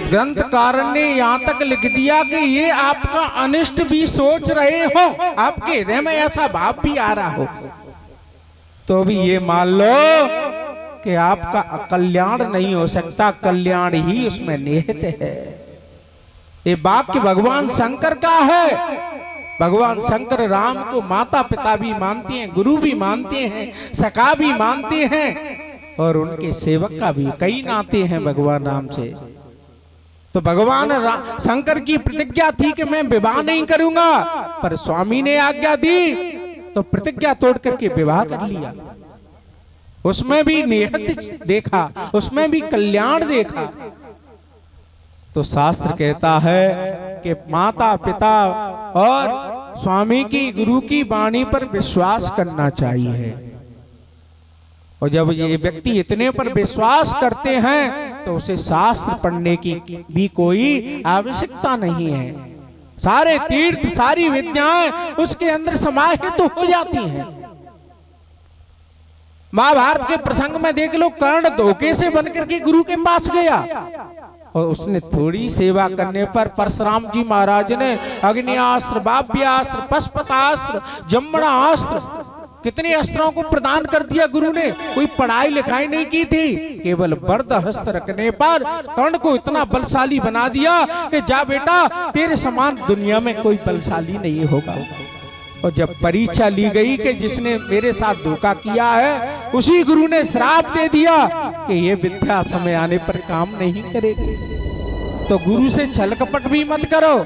ग्रंथकार ने यहाँ तक लिख दिया कि ये आपका अनिष्ट भी सोच रहे हो, आपके हृदय में ऐसा भाव भी आ रहा हो, तो भी ये मान लो कि आपका कल्याण नहीं हो सकता, कल्याण ही उसमें निहित है। ये वाक्य भगवान शंकर का है। भगवान शंकर राम को माता पिता भी मानते हैं, गुरु भी मानते हैं, सखा भी मानते हैं, और उनके सेवक का भी कई नाते हैं भगवान राम से। तो भगवान शंकर की प्रतिज्ञा थी कि मैं विवाह नहीं करूंगा, पर स्वामी ने आज्ञा दी तो प्रतिज्ञा तोड़ करके विवाह कर लिया। उसमें भी नियत देखा, उसमें भी कल्याण देखा। तो शास्त्र कहता है कि माता पिता और स्वामी की, गुरु की वाणी पर विश्वास करना चाहिए। और जब ये व्यक्ति इतने पर विश्वास करते हैं तो उसे शास्त्र पढ़ने की भी कोई आवश्यकता नहीं है। सारे तीर्थ, सारी विद्याएं उसके अंदर समाहित हो जाती हैं। महाभारत के प्रसंग में देख लो, कर्ण धोखे से बनकर के गुरु के पास गया और उसने थोड़ी सेवा करने पर परशुराम जी महाराज ने अग्नियास्त्र, वाव्यास्त्र, पशुपतास्त्र, जम्मणास्त्र, कितने अस्त्रों को प्रदान कर दिया गुरु ने। कोई पढ़ाई लिखाई नहीं की थी, केवल वरद हस्त रखने पर कर्ण को इतना बलशाली बना दिया कि जा बेटा, तेरे समान दुनिया में कोई बलशाली नहीं होगा। और जब परीक्षा ली गई कि जिसने मेरे साथ धोखा किया है, उसी गुरु ने श्राप दे दिया कि ये विद्या समय आने पर काम नहीं करेगी। तो गुरु से छल कपट भी मत करो।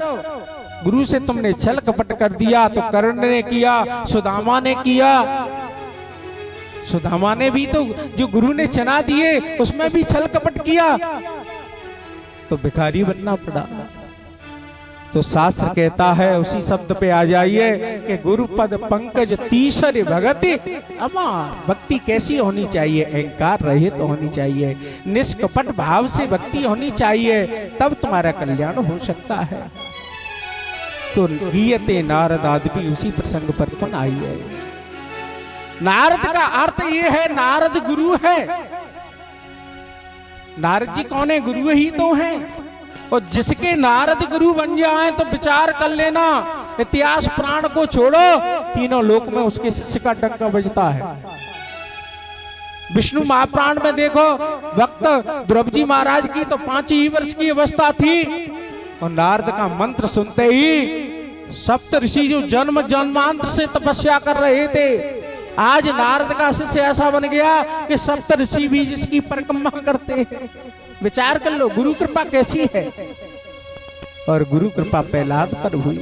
गुरु से तुमने छल कपट कर दिया तो कर्ण ने किया, सुदामा ने किया। सुदामा ने भी तो जो गुरु ने चना दिए उसमें भी छल कपट किया, तो भिखारी बनना पड़ा। तो शास्त्र कहता है, उसी शब्द पे आ जाइए कि गुरु पद पंकज तीसरे भगति अमार। भक्ति कैसी होनी चाहिए? अहंकार रहित तो होनी चाहिए, निष्कपट भाव से भक्ति होनी चाहिए, तब तुम्हारा कल्याण हो सकता है। तो गीयते नारद आदि उसी प्रसंग पर पुनः आई है। नारद का अर्थ ये है, नारद गुरु है। नारद जी कौन है? गुरु ही तो हैं। और जिसके नारद गुरु बन जाए तो विचार कर लेना, इतिहास पुराण को छोड़ो, तीनों लोक में उसके शिष्य का डंका बजता है। विष्णु महापुराण में देखो, भक्त ध्रुव जी महाराज की तो 5 ही वर्ष की अवस्था थी, और नारद का मंत्र सुनते ही सप्त ऋषि जो जन्म जन्मांतर से तपस्या कर रहे थे, आज नारद का शिष्य ऐसा बन गया कि सप्त ऋषि भी जिसकी परिक्रमा करते हैं। विचार कर लो गुरु कृपा कैसी है। और गुरु कृपा प्रहलाद पर हुई।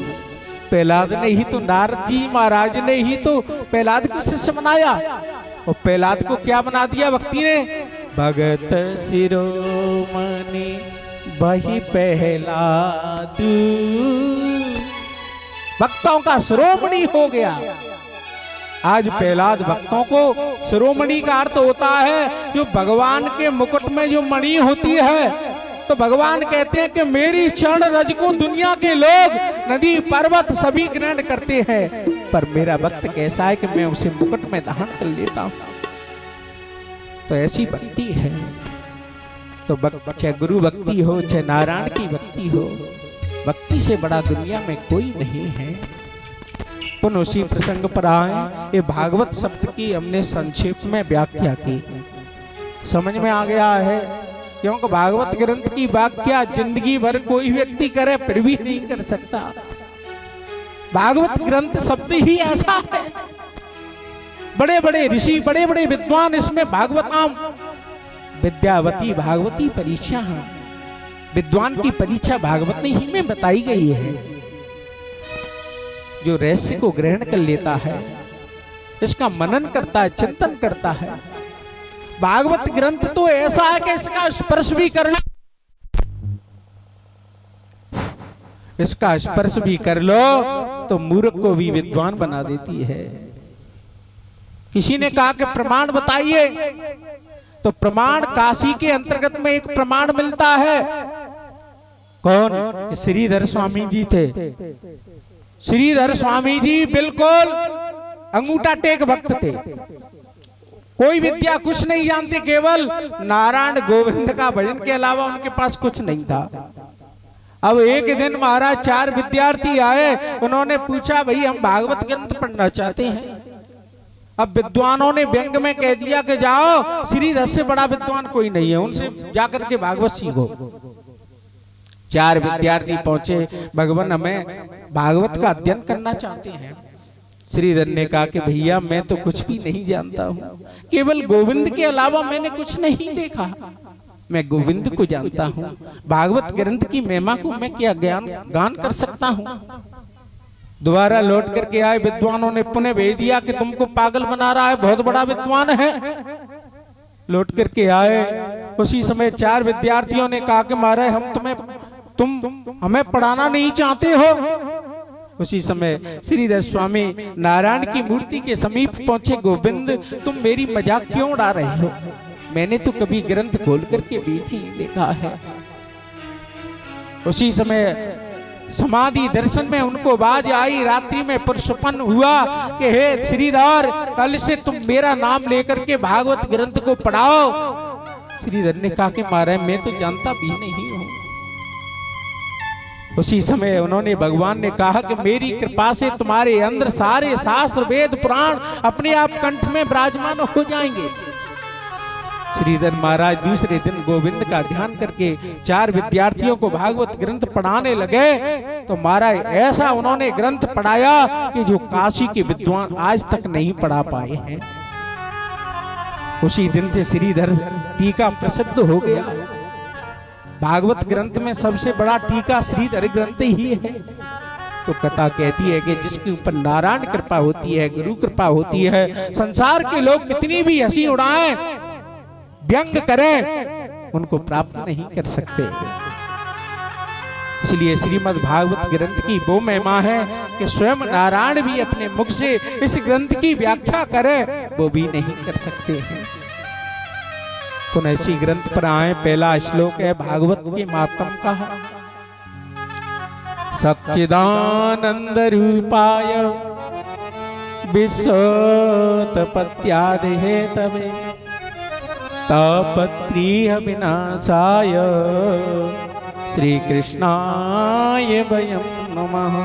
प्रहलाद ने ही तो, नारद जी महाराज ने ही तो प्रहलाद को शिष्य बनाया, और प्रहलाद को क्या बना दिया भक्ति ने? भगत शिरोमणि वही प्रहलाद, भक्तों का शिरोमणि हो गया। आज प्रहलाद भक्तों को, शिरोमणि का अर्थ होता है जो भगवान के मुकुट में जो मणि होती है। तो भगवान कहते हैं कि मेरी चरण रज को दुनिया के लोग, नदी पर्वत सभी ग्रहण करते हैं, पर मेरा भक्त कैसा है कि मैं उसे मुकुट में धारण कर लेता हूं। तो ऐसी भक्ति है। तो चाहे गुरु भक्ति हो, चाहे नारायण की भक्ति हो, भक्ति से बड़ा दुनिया में कोई नहीं है। पुनः उसी प्रसंग पर आए। ये भागवत शब्द की हमने संक्षेप में व्याख्या की, समझ में आ गया है? क्योंकि भागवत ग्रंथ की व्याख्या जिंदगी भर कोई व्यक्ति करे फिर भी नहीं कर सकता। भागवत ग्रंथ शब्द ही ऐसा है। बड़े बड़े ऋषि, बड़े बड़े विद्वान इसमें भागवताम विद्यावती भागवती परीक्षा, विद्वान की परीक्षा भागवत ही में बताई गई है। जो रहस्य को ग्रहण कर लेता है, इसका मनन करता है, चिंतन करता है। भागवत ग्रंथ तो ऐसा है कि इसका स्पर्श भी कर लो, इसका स्पर्श भी कर लो तो मूर्ख को भी विद्वान बना देती है। किसी ने कहा कि प्रमाण बताइए, तो प्रमाण काशी के अंतर्गत में एक प्रमाण मिलता है। कौन? श्रीधर स्वामी जी थे। श्रीधर स्वामी जी बिल्कुल अंगूठा टेक भक्त थे, कोई विद्या कुछ नहीं जानते, केवल नारायण गोविंद का भजन के अलावा उनके पास कुछ नहीं था। अब एक दिन महाराज 4 विद्यार्थी आए, उन्होंने पूछा भाई हम भागवत ग्रंथ पढ़ना चाहते हैं। अब विद्वानों ने व्यंग में कह दिया कि जाओ, श्रीधर से बड़ा विद्वान कोई नहीं है, उनसे जाकर के भागवत सीखो। 4 विद्यार्थी पहुंचे, भगवान हमें भागवत का अध्ययन करना चाहते हैं। श्रीधर ने कहा कि भैया मैं तो कुछ भी नहीं जानता हूँ, केवल गोविंद के अलावा मैंने कुछ नहीं देखा। मैं गोविंद को जानता हूँ, भागवत ग्रंथ की महिमा को मैं क्या गान कर सकता हूँ। दोबारा लौट करके आए, विद्वानों ने पुनः भेज दिया कि तुमको पागल बना रहा है, बहुत बड़ा विद्वान है। लौट करके आए, उसी समय 4 विद्यार्थियों ने कहा कि महाराज तुम हमें पढ़ाना नहीं चाहते हो। उसी समय श्रीधर स्वामी नारायण की मूर्ति के समीप पहुंचे। गोविंद तुम मेरी मजाक क्यों उड़ा रहे हो? मैंने तो कभी ग्रंथ खोल करके भी नहीं देखा है। उसी समय समाधि दर्शन में उनको आवाज आई, रात्रि में पुरुषपन हुआ कि हे श्रीधर, कल से तुम मेरा नाम लेकर के भागवत ग्रंथ को पढ़ाओ। श्रीधर ने कहा कि महाराज मैं तो जानता भी नहीं हूं। उसी समय उन्होंने भगवान ने कहा कि मेरी कृपा से तुम्हारे अंदर सारे शास्त्र वेद पुराण अपने आप कंठ में विराजमान हो जाएंगे। श्रीधर महाराज दूसरे दिन गोविंद का ध्यान करके 4 विद्यार्थियों को भागवत ग्रंथ पढ़ाने लगे। तो महाराज ऐसा उन्होंने ग्रंथ पढ़ाया कि जो काशी के विद्वान आज तक नहीं पढ़ा पाए हैं। उसी दिन से श्रीधर टीका प्रसिद्ध हो गया। भागवत ग्रंथ में सबसे बड़ा टीका श्रीधर ग्रंथ ही है। तो कथा कहती है कि जिसके ऊपर नारायण कृपा होती है, गुरु कृपा होती है, संसार के लोग कितनी भी हंसी उड़ाएं, व्यंग करें, उनको प्राप्त नहीं कर सकते। इसलिए श्रीमद् भागवत ग्रंथ की वो महिमा है कि स्वयं नारायण भी अपने मुख से इस ग्रंथ की व्याख्या करें, वो भी नहीं कर सकते हैं। पुनः इसी ग्रंथ पर आए। पहला श्लोक है भागवत के मातम का। सच्चिदानंद रूपाय विश्वोत्पत्त्यादि हेतवे तापत्रीय विनाशाय श्री कृष्णाय वयं नमः।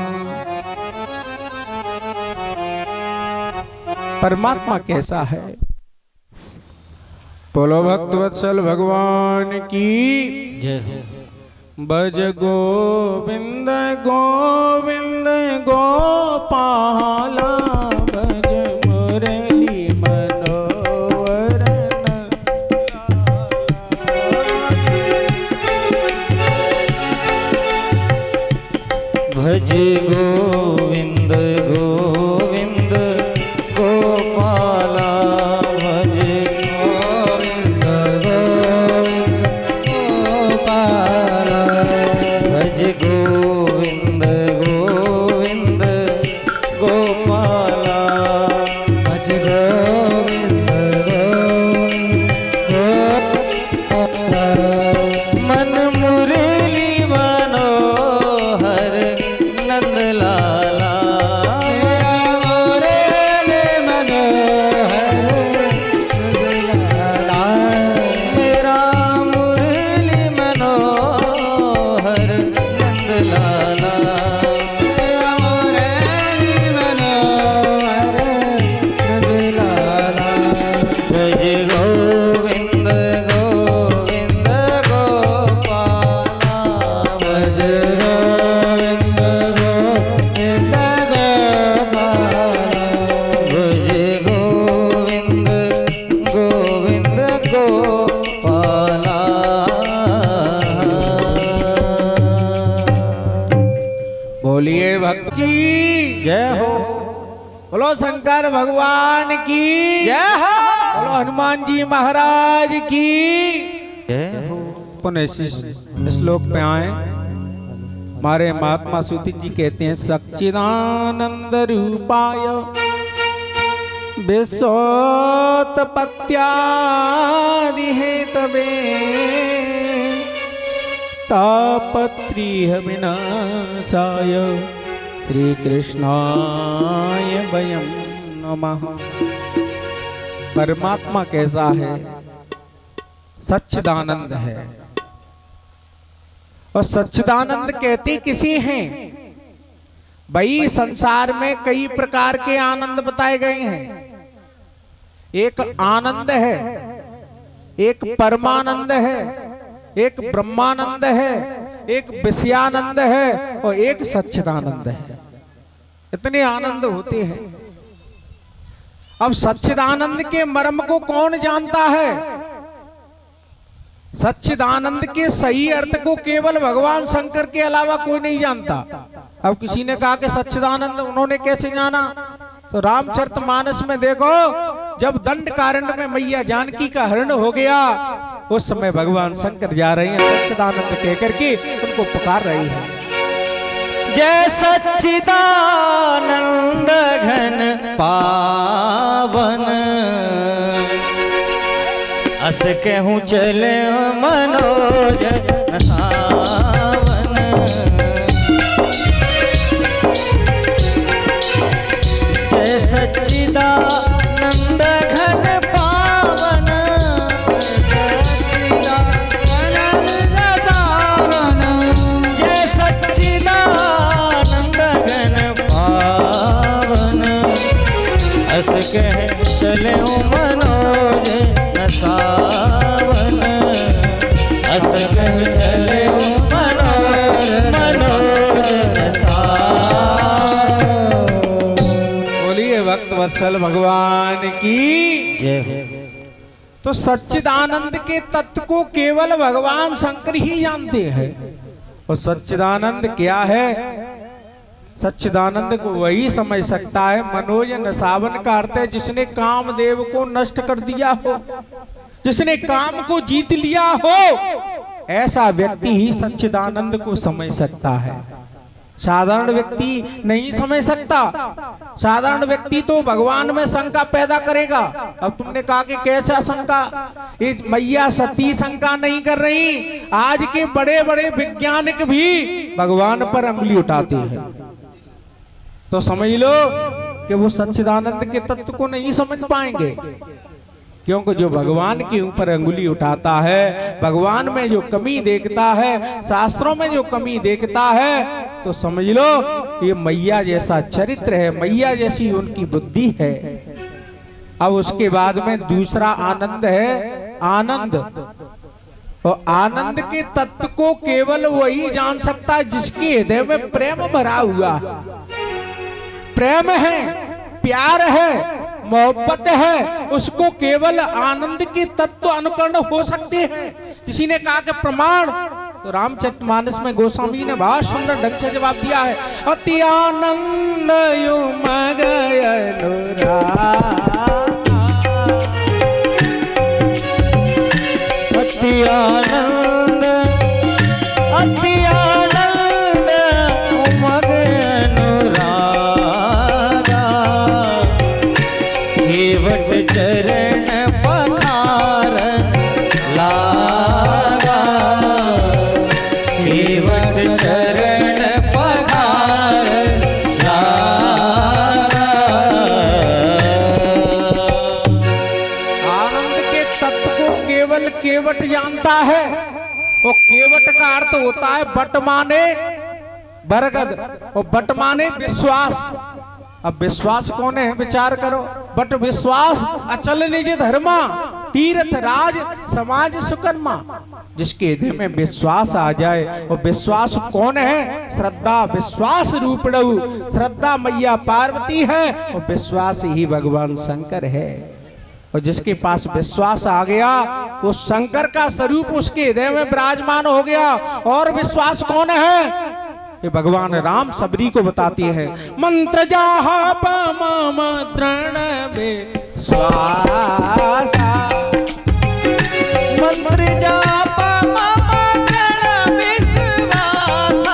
परमात्मा कैसा है? बोलो भक्तवत्सल भगवान की जय हो। भज गोविंद गोविंद गोपाल, भज मुरली मनोहर भज गोविंद गोविंद गोपाला, भज गोविंद गोविंद गोपाला, भज गोविंद गोविंद गोपाला, भज गोविंद गोपाला। मन मुरली मनोहर नंद लाला, मेरा मुरली मनोहर नंद लाला, मेरा मुरली मनोहर नंद लाला, मेरा मुरली मनोहर नंद लाला। भज गोविंद गोविंद गोपाला, भज गोविंद गोविंद गोपाला, भज गोविंद गोविंद गोपाला। बोलिए भक्त की जय हो। बोलो शंकर भगवान की जय हो। बोलो हनुमान जी महाराज की जय हो। पुनः इस श्लोक पे आए। हमारे महात्मा सूतित जी कहते हैं सच्चिदानंद रूपाय विश्वोत्पत्त्यादि हेतवे तापत्रीय विनाशाय श्री कृष्णाय वयं नमः। परमात्मा कैसा है? सच्चिदानंद है और सच्चिदानंद कहते किसी हैं? भाई संसार में कई प्रकार के आनंद बताए गए हैं। एक आनंद है, एक परमानंद है, एक ब्रह्मानंद है, एक विषयानंद है और एक सच्चिदानंद है। इतने आनंद होते हैं। अब सच्चिदानंद के मर्म को कौन जानता है? सच्चिदानंद के सही अर्थ को केवल भगवान शंकर के अलावा कोई नहीं जानता। अब किसी ने कहा कि सच्चिदानंद उन्होंने कैसे जाना? तो रामचरितमानस में देखो, जब दंडकारण्य में मैया जानकी का हरण हो गया, उस समय भगवान शंकर जा रहे हैं, सच्चिदानंद कहकर के उनको पुकार रहे हैं। जय सच्चिदानंद घन पावन, अस कहूँ चले मनोज सावन। जय सच्चिदानंद घन पावन, सच्चिदानंद पावन। जय सच्चिदानंद घन पावन, अस कह चले मनोज सावन। अस कह चले मनोज सावन। बोलिए भक्त वत्सल भगवान की जय हो। तो सच्चिदानंद के तत्व को केवल भगवान शंकर ही जानते हैं। और सच्चिदानंद क्या है? सच्चिदानंद को वही समझ सकता है। मनोज नसावन का अर्थ है जिसने कामदेव को नष्ट कर दिया हो, जिसने काम को जीत लिया हो, ऐसा व्यक्ति ही सच्चिदानंद को समझ सकता है। साधारण व्यक्ति नहीं समझ सकता। साधारण व्यक्ति तो भगवान में शंका पैदा करेगा। अब तुमने कहा कि कैसा शंका? ये मैया सती शंका नहीं कर रही। आज के बड़े बड़े वैज्ञानिक भी भगवान पर अंगुली उठाते हैं। तो समझ लो कि वो सच्चिदानंद के तत्व को नहीं समझ पाएंगे, क्योंकि जो भगवान के ऊपर अंगुली उठाता है, भगवान में जो कमी देखता है, शास्त्रों में जो कमी देखता है, तो समझ लो ये मैया जैसा चरित्र है, मैया जैसी उनकी बुद्धि है। अब उसके बाद में दूसरा आनंद है आनंद। और आनंद के तत्व को केवल वही जान सकता है जिसके हृदय में प्रेम भरा हुआ है। प्रेम है, प्यार है, मोहब्बत है, उसको केवल आनंद के तत्व अनुकरण हो सकते हैं। किसी ने कहा कि प्रमाण, तो रामचरितमानस में गोस्वामी ने बहुत सुंदर ढंग से जवाब दिया है। अति आनंद युमग अनुराग, अति आनंद, अति आनंद उमग अनुरागा। केवट चरण पखारन लागा, केवट चरण पखारन लागा। आनंद के तत्व को केवल केवट जानता है। और केवट का अर्थ होता है बट माने बरगद, और बट माने विश्वास। अब विश्वास कौन है? विचार करो। बट विश्वास अचल निज धर्मा, तीर्थ राज समाज सुकर्मा। जिसके हृदय में विश्वास आ जाए, और विश्वास कौन है? श्रद्धा विश्वास रूपणु। श्रद्धा मैया पार्वती है और विश्वास ही भगवान शंकर है। और जिसके पास विश्वास आ गया, वो शंकर का स्वरूप उसके हृदय में विराजमान हो गया। और विश्वास कौन है? ये भगवान राम सबरी को बताते हैं। मंत्र जाप मम दृढ़ विश्वास, मंत्र जाप मम दृढ़ विश्वास,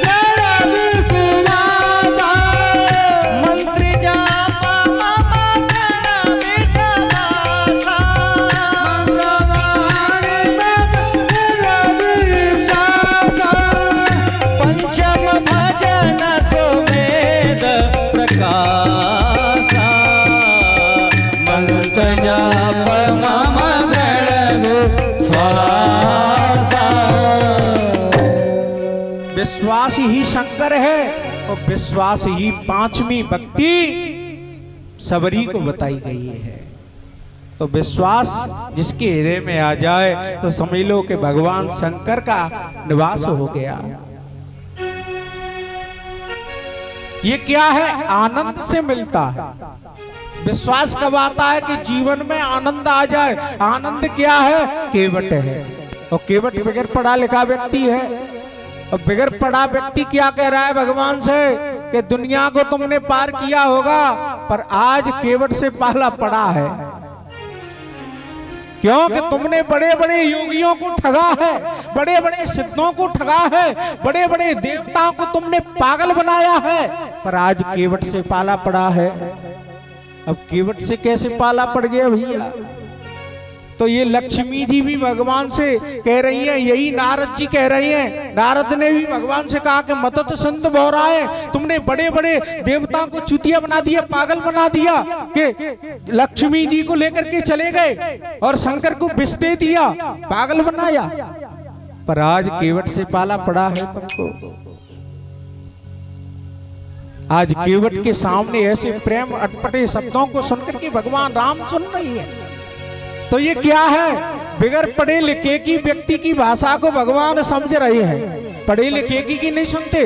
दृढ़ विश्वास। मंत्र जाप मम दृढ़ विश्वास, पंचम भजन सुमेध प्रकाश। विश्वास ही शंकर है और विश्वास ही पांचवी भक्ति सबरी को बताई गई है। तो विश्वास जिसके हृदय में आ जाए तो समझ लो कि भगवान शंकर का निवास हो गया। ये क्या है? आनंद से मिलता है। विश्वास कब आता है? कि जीवन में आनंद आ जाए। आनंद क्या है? केवट है। और केवट बगैर पढ़ा लिखा व्यक्ति है। और बगैर पढ़ा व्यक्ति क्या कह रहा है भगवान से कि दुनिया को तुमने पार किया होगा, पर आज केवट से पहला पड़ा है। क्योंकि तुमने बड़े बड़े योगियों को ठगा है, बड़े बड़े सिद्धों को ठगा है, बड़े बड़े देवताओं को तुमने पागल बनाया है, पर आज केवट से पाला पड़ा है। अब केवट से कैसे पाला पड़ गया भैया? तो ये लक्ष्मी जी भी भगवान से कह रही हैं, यही नारद जी कह रही हैं। नारद ने भी भगवान से कहा कि मत तो संत बोल रहा है, तुमने बड़े बड़े देवताओं को चूतिया बना दिया, पागल बना दिया कि लक्ष्मी जी को लेकर के चले गए और शंकर को विष दे दिया, पागल बनाया। पर आज केवट से पाला पड़ा है तुमको। आज केवट के सामने ऐसे प्रेम अटपटे शब्दों को सुनकर के भगवान राम सुन रही है। तो ये क्या है? बिगर पढ़े लिखे की व्यक्ति की भाषा को भगवान समझ रहे हैं, पढ़े लिखे की नहीं सुनते।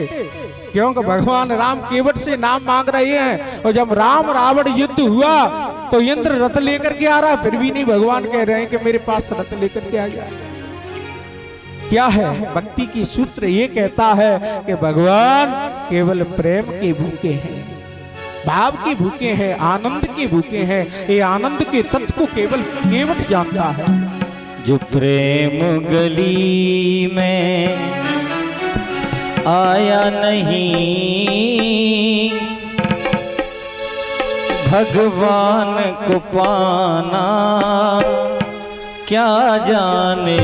क्योंकि भगवान राम केवट से नाम मांग रहे हैं। और जब राम रावण युद्ध हुआ तो इंद्र रथ लेकर के आ रहा, फिर भी नहीं भगवान कह रहे हैं कि मेरे पास रथ लेकर के आ जाए। क्या है? भक्ति की सूत्र ये कहता है कि भगवान केवल प्रेम के भूखे हैं, भाव के भूखे हैं, आनंद के भूखे हैं। ये आनंद के तत्व को केवल केवट जानता है। जो प्रेम गली में आया नहीं, भगवान को पाना क्या जाने।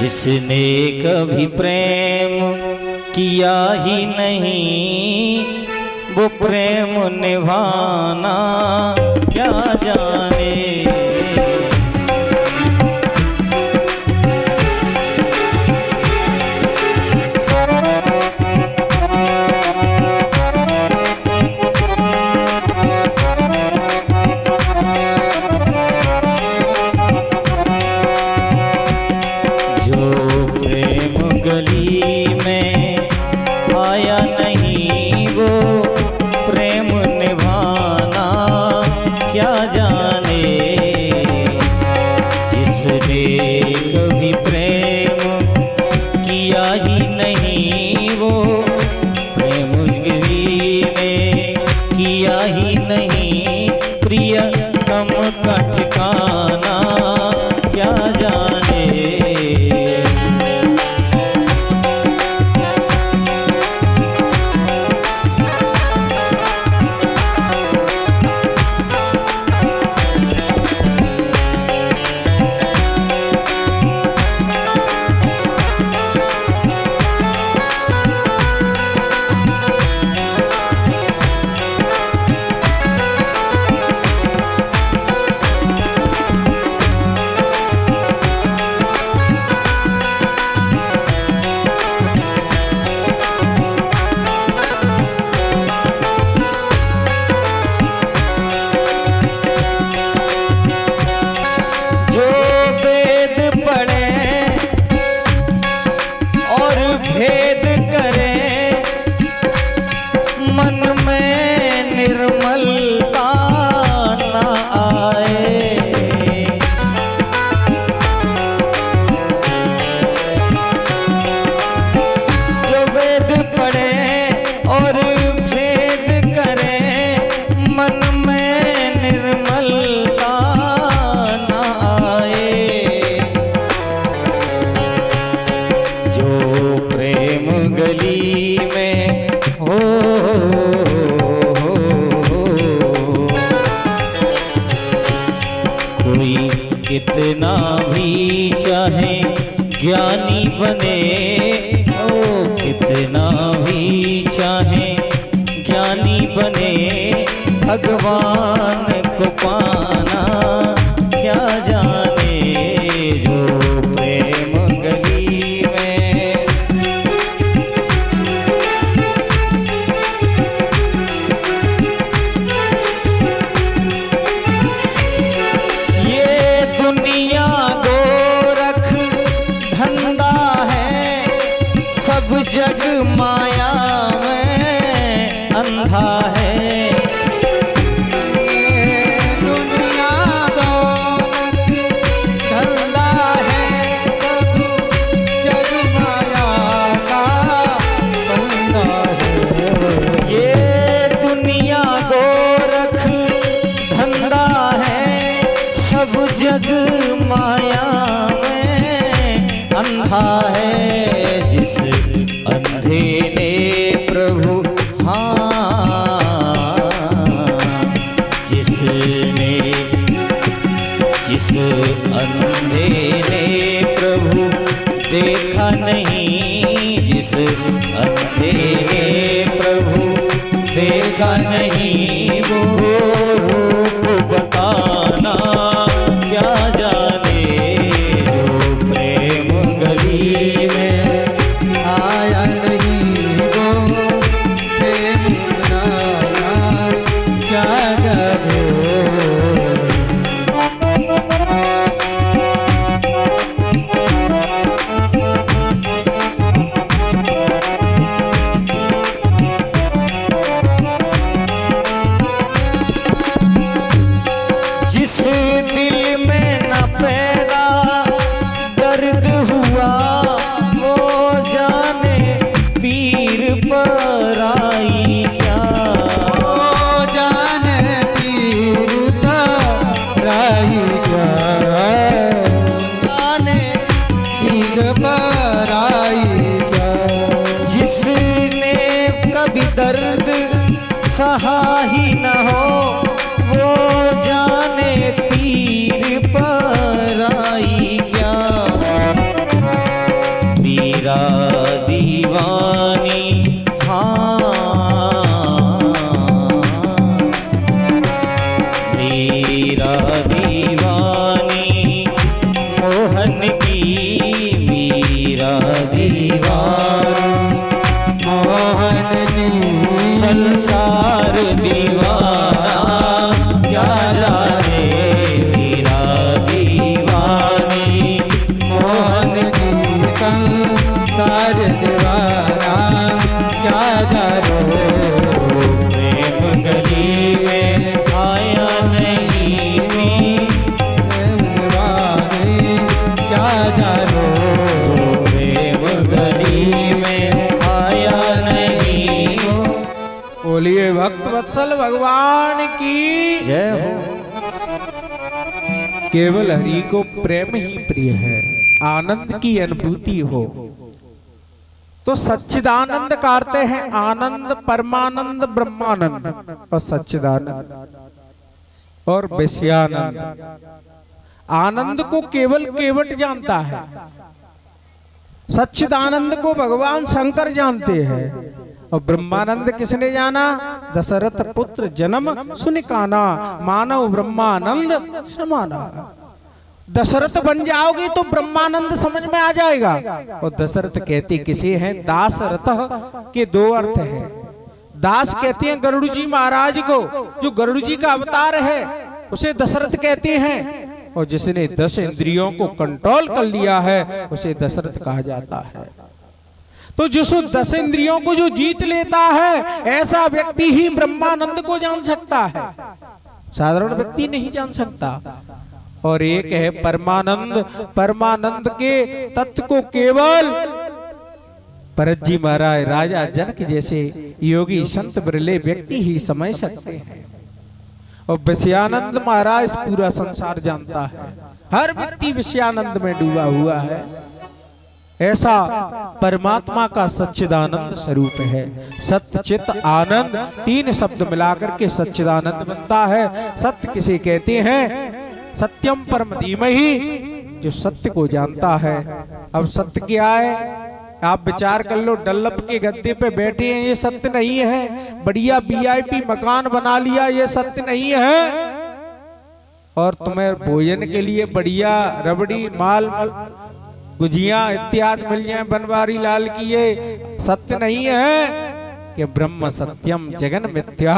जिसने कभी प्रेम किया ही नहीं, वो प्रेम निभाना क्या जाने। कितना भी चाहे ज्ञानी बने, ओ कितना भी चाहे ज्ञानी बने, भगवान को पाना क्या जाने। जो प्रेम गली में जग माया में अंधा है जिस अंधे ने प्रभु जिस अंधे ने प्रभु देखा नहीं, जिस अंधे ने प्रभु देखा नहीं, वो रूप बताना क्या जाने, जो प्रेम गली में आया नहीं, वो प्रेम बनाना क्या जाने। दर्द सहा ही न हो, वो जाने पीर पर आई क्या। मेरा दीवानी मेरा दीवानी मोहन की, मेरा दीवानी मोहन की, संसार दीवाना क्या जाने, मेरा दीवानी मोहन की, संसार दीवाना क्या जाने, प्रेम गली में आया नहीं, प्रेम दीवानी क्या जानो, प्रेम गली में आया नहीं। बोलिए भक्त वत्सल भगवान की जय हो। केवल हरि को प्रेम ही प्रिय है, आनंद की अनुभूति हो तो सच्चिदानंद करते हैं, आनंद परमानंद ब्रह्मानंद और सच्चिदानंद और विषयानंद। आनंद को केवल केवट जानता है, सच्चिदानंद को भगवान शंकर जानते हैं, और ब्रह्मानंद किसने जाना? दशरथ पुत्र जन्म सुनिकाना, मानव ब्रह्मानंद समाना। दशरथ बन जाओगे तो ब्रह्मानंद समझ में आ जाएगा। और दशरथ कहते किसे हैं? दासरथ के दो अर्थ हैं। दास कहते हैं गरुड़ जी महाराज को, जो गरुड़ जी का अवतार है उसे दशरथ कहते हैं, और जिसने 10 इंद्रियों को कंट्रोल कर लिया है उसे दशरथ कहा जाता है। तो जिस 10 इंद्रियों को जो जीत लेता है ऐसा व्यक्ति ही ब्रह्मानंद को जान सकता है, साधारण व्यक्ति नहीं जान सकता। और एक है परमानंद, परमानंद के तत्व को केवल भरत जी महाराज, राजा जनक जैसे योगी संत बिरले व्यक्ति ही समझ सकते हैं। और विषयानंद महाराज पूरा संसार जानता है, हर व्यक्ति विषयानंद में डूबा हुआ है। ऐसा परमात्मा का सच्चिदानंद स्वरूप है। सत्य चित आनंद, 3 शब्द मिलाकर के सच्चिदानंद बनता है। सत्य किसे कहते हैं? सत्यम परम धीमहि, जो सत्य को जानता है। अब सत्य क्या है? आप विचार कर लो, डल्लप के गद्दे पे बैठे हैं, ये सत्य नहीं है। बढ़िया VIP मकान बना लिया, ये सत्य नहीं है। और तुम्हें भोजन के लिए बढ़िया रबड़ी माल गुजिया इत्यादि मिल जाए बनवारी लाल की, ये सत्य नहीं है। कि ब्रह्म सत्यम जगन मिथ्या,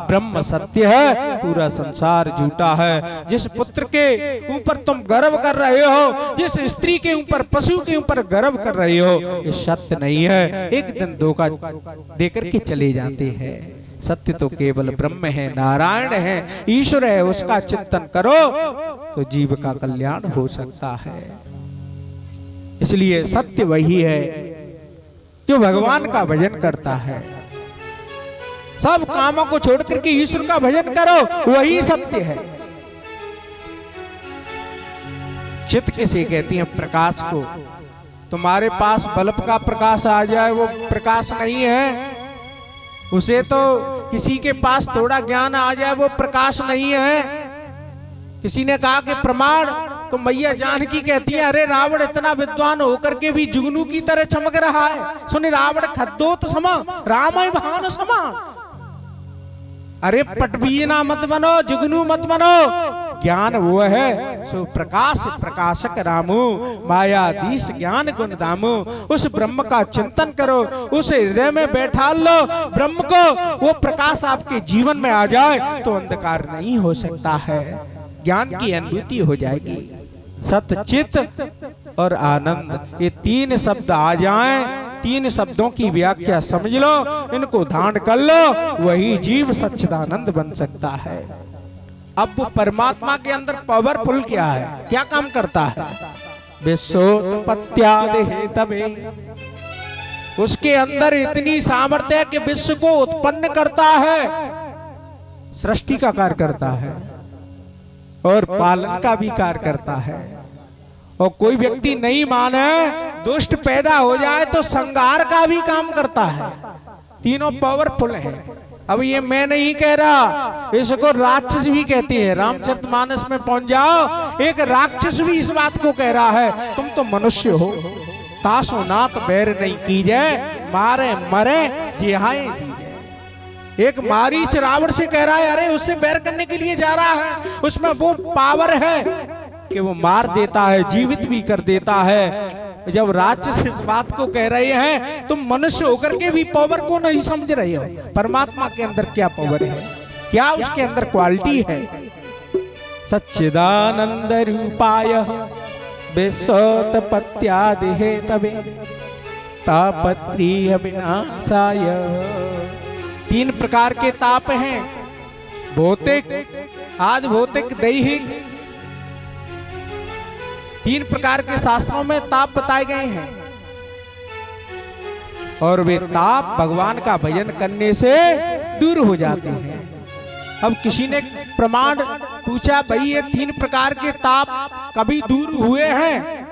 ब्रह्म सत्य है, पूरा संसार झूठा है। जिस पुत्र के ऊपर तुम गर्व कर रहे हो, जिस स्त्री के ऊपर, पशु के ऊपर गर्व कर रहे हो, ये सत्य नहीं है। एक दिन धोखा देकर के चले जाते हैं। सत्य तो केवल ब्रह्म है, नारायण है, ईश्वर है। उसका चिंतन करो तो जीव का कल्याण हो सकता है। इसलिए सत्य वही है जो भगवान का भजन करता है। सब कामों को छोड़ करके ईश्वर का भजन करो, वही सत्य है। चित्त किसे कहती है? प्रकाश को। तुम्हारे पास बल्ब का प्रकाश आ जाए वो प्रकाश नहीं है, उसे तो किसी के पास थोड़ा ज्ञान आ जाए वो प्रकाश नहीं है। किसी ने कहा कि प्रमाण, तो मैया जानकी कहती है अरे रावण इतना विद्वान होकर के भी जुगनू की तरह चमक रहा है। सुने रावण खद्दोत समा राम भान समा। अरे पटवीना मत बनो, जुगनू मत बनो, ज्ञान वो है सो प्रकाश प्रकाशक रामू, मायाधीश ज्ञान गुण दामू। उस ब्रह्म का चिंतन करो, उस हृदय में बैठा लो ब्रह्म को, वो प्रकाश आपके जीवन में आ जाए तो अंधकार नहीं हो सकता है, ज्ञान की अनुभूति हो जाएगी। सतचित और आनंद, ये तीन शब्द आ जाएं, तीन शब्दों की व्याख्या समझ लो, इनको धारण कर लो, वही जीव सच्चिदानंद बन सकता है। अब वो परमात्मा के अंदर पावरफुल क्या है, क्या काम करता है? विश्वोत्पत्त्यादि तबे, उसके अंदर इतनी सामर्थ्य है कि विश्व को उत्पन्न करता है, सृष्टि का कार्य करता है और पालन का भी कार्य करता है। और कोई व्यक्ति नहीं माने, दुष्ट पैदा हो जाए तो संहार का भी काम करता है। तीनों पावरफुल हैं। अब ये मैं नहीं कह रहा, इसको राक्षस भी कहते हैं। रामचरितमानस में पहुंच जाओ, एक राक्षस भी इस बात को कह रहा है, तुम तो मनुष्य हो, तासो नात बैर नहीं कीजे, मारे मरे जिहाए जीजे। एक मारीच रावण से कह रहा है, अरे उससे बैर करने के लिए जा रहा है, उसमें वो पावर है कि वो मार देता है, जीवित भी कर देता है। जब राक्षस इस बात को कह रहे हैं, तुम मनुष्य होकर के भी पावर को नहीं समझ रहे हो। परमात्मा के अंदर क्या पावर है, क्या उसके अंदर क्वालिटी है? सच्चिदानंद रूपाय विश्वोत्पत्त्यादि हेतवे तापत्रीय विनाशाय। तीन प्रकार के ताप हैं, भौतिक, आज भौतिक, दैहिक। तीन प्रकार के शास्त्रों में ताप बताए गए हैं और वे ताप भगवान का भजन करने से दूर हो जाते हैं। अब किसी ने प्रमाण पूछा, भाई ये तीन प्रकार के ताप कभी दूर हुए हैं?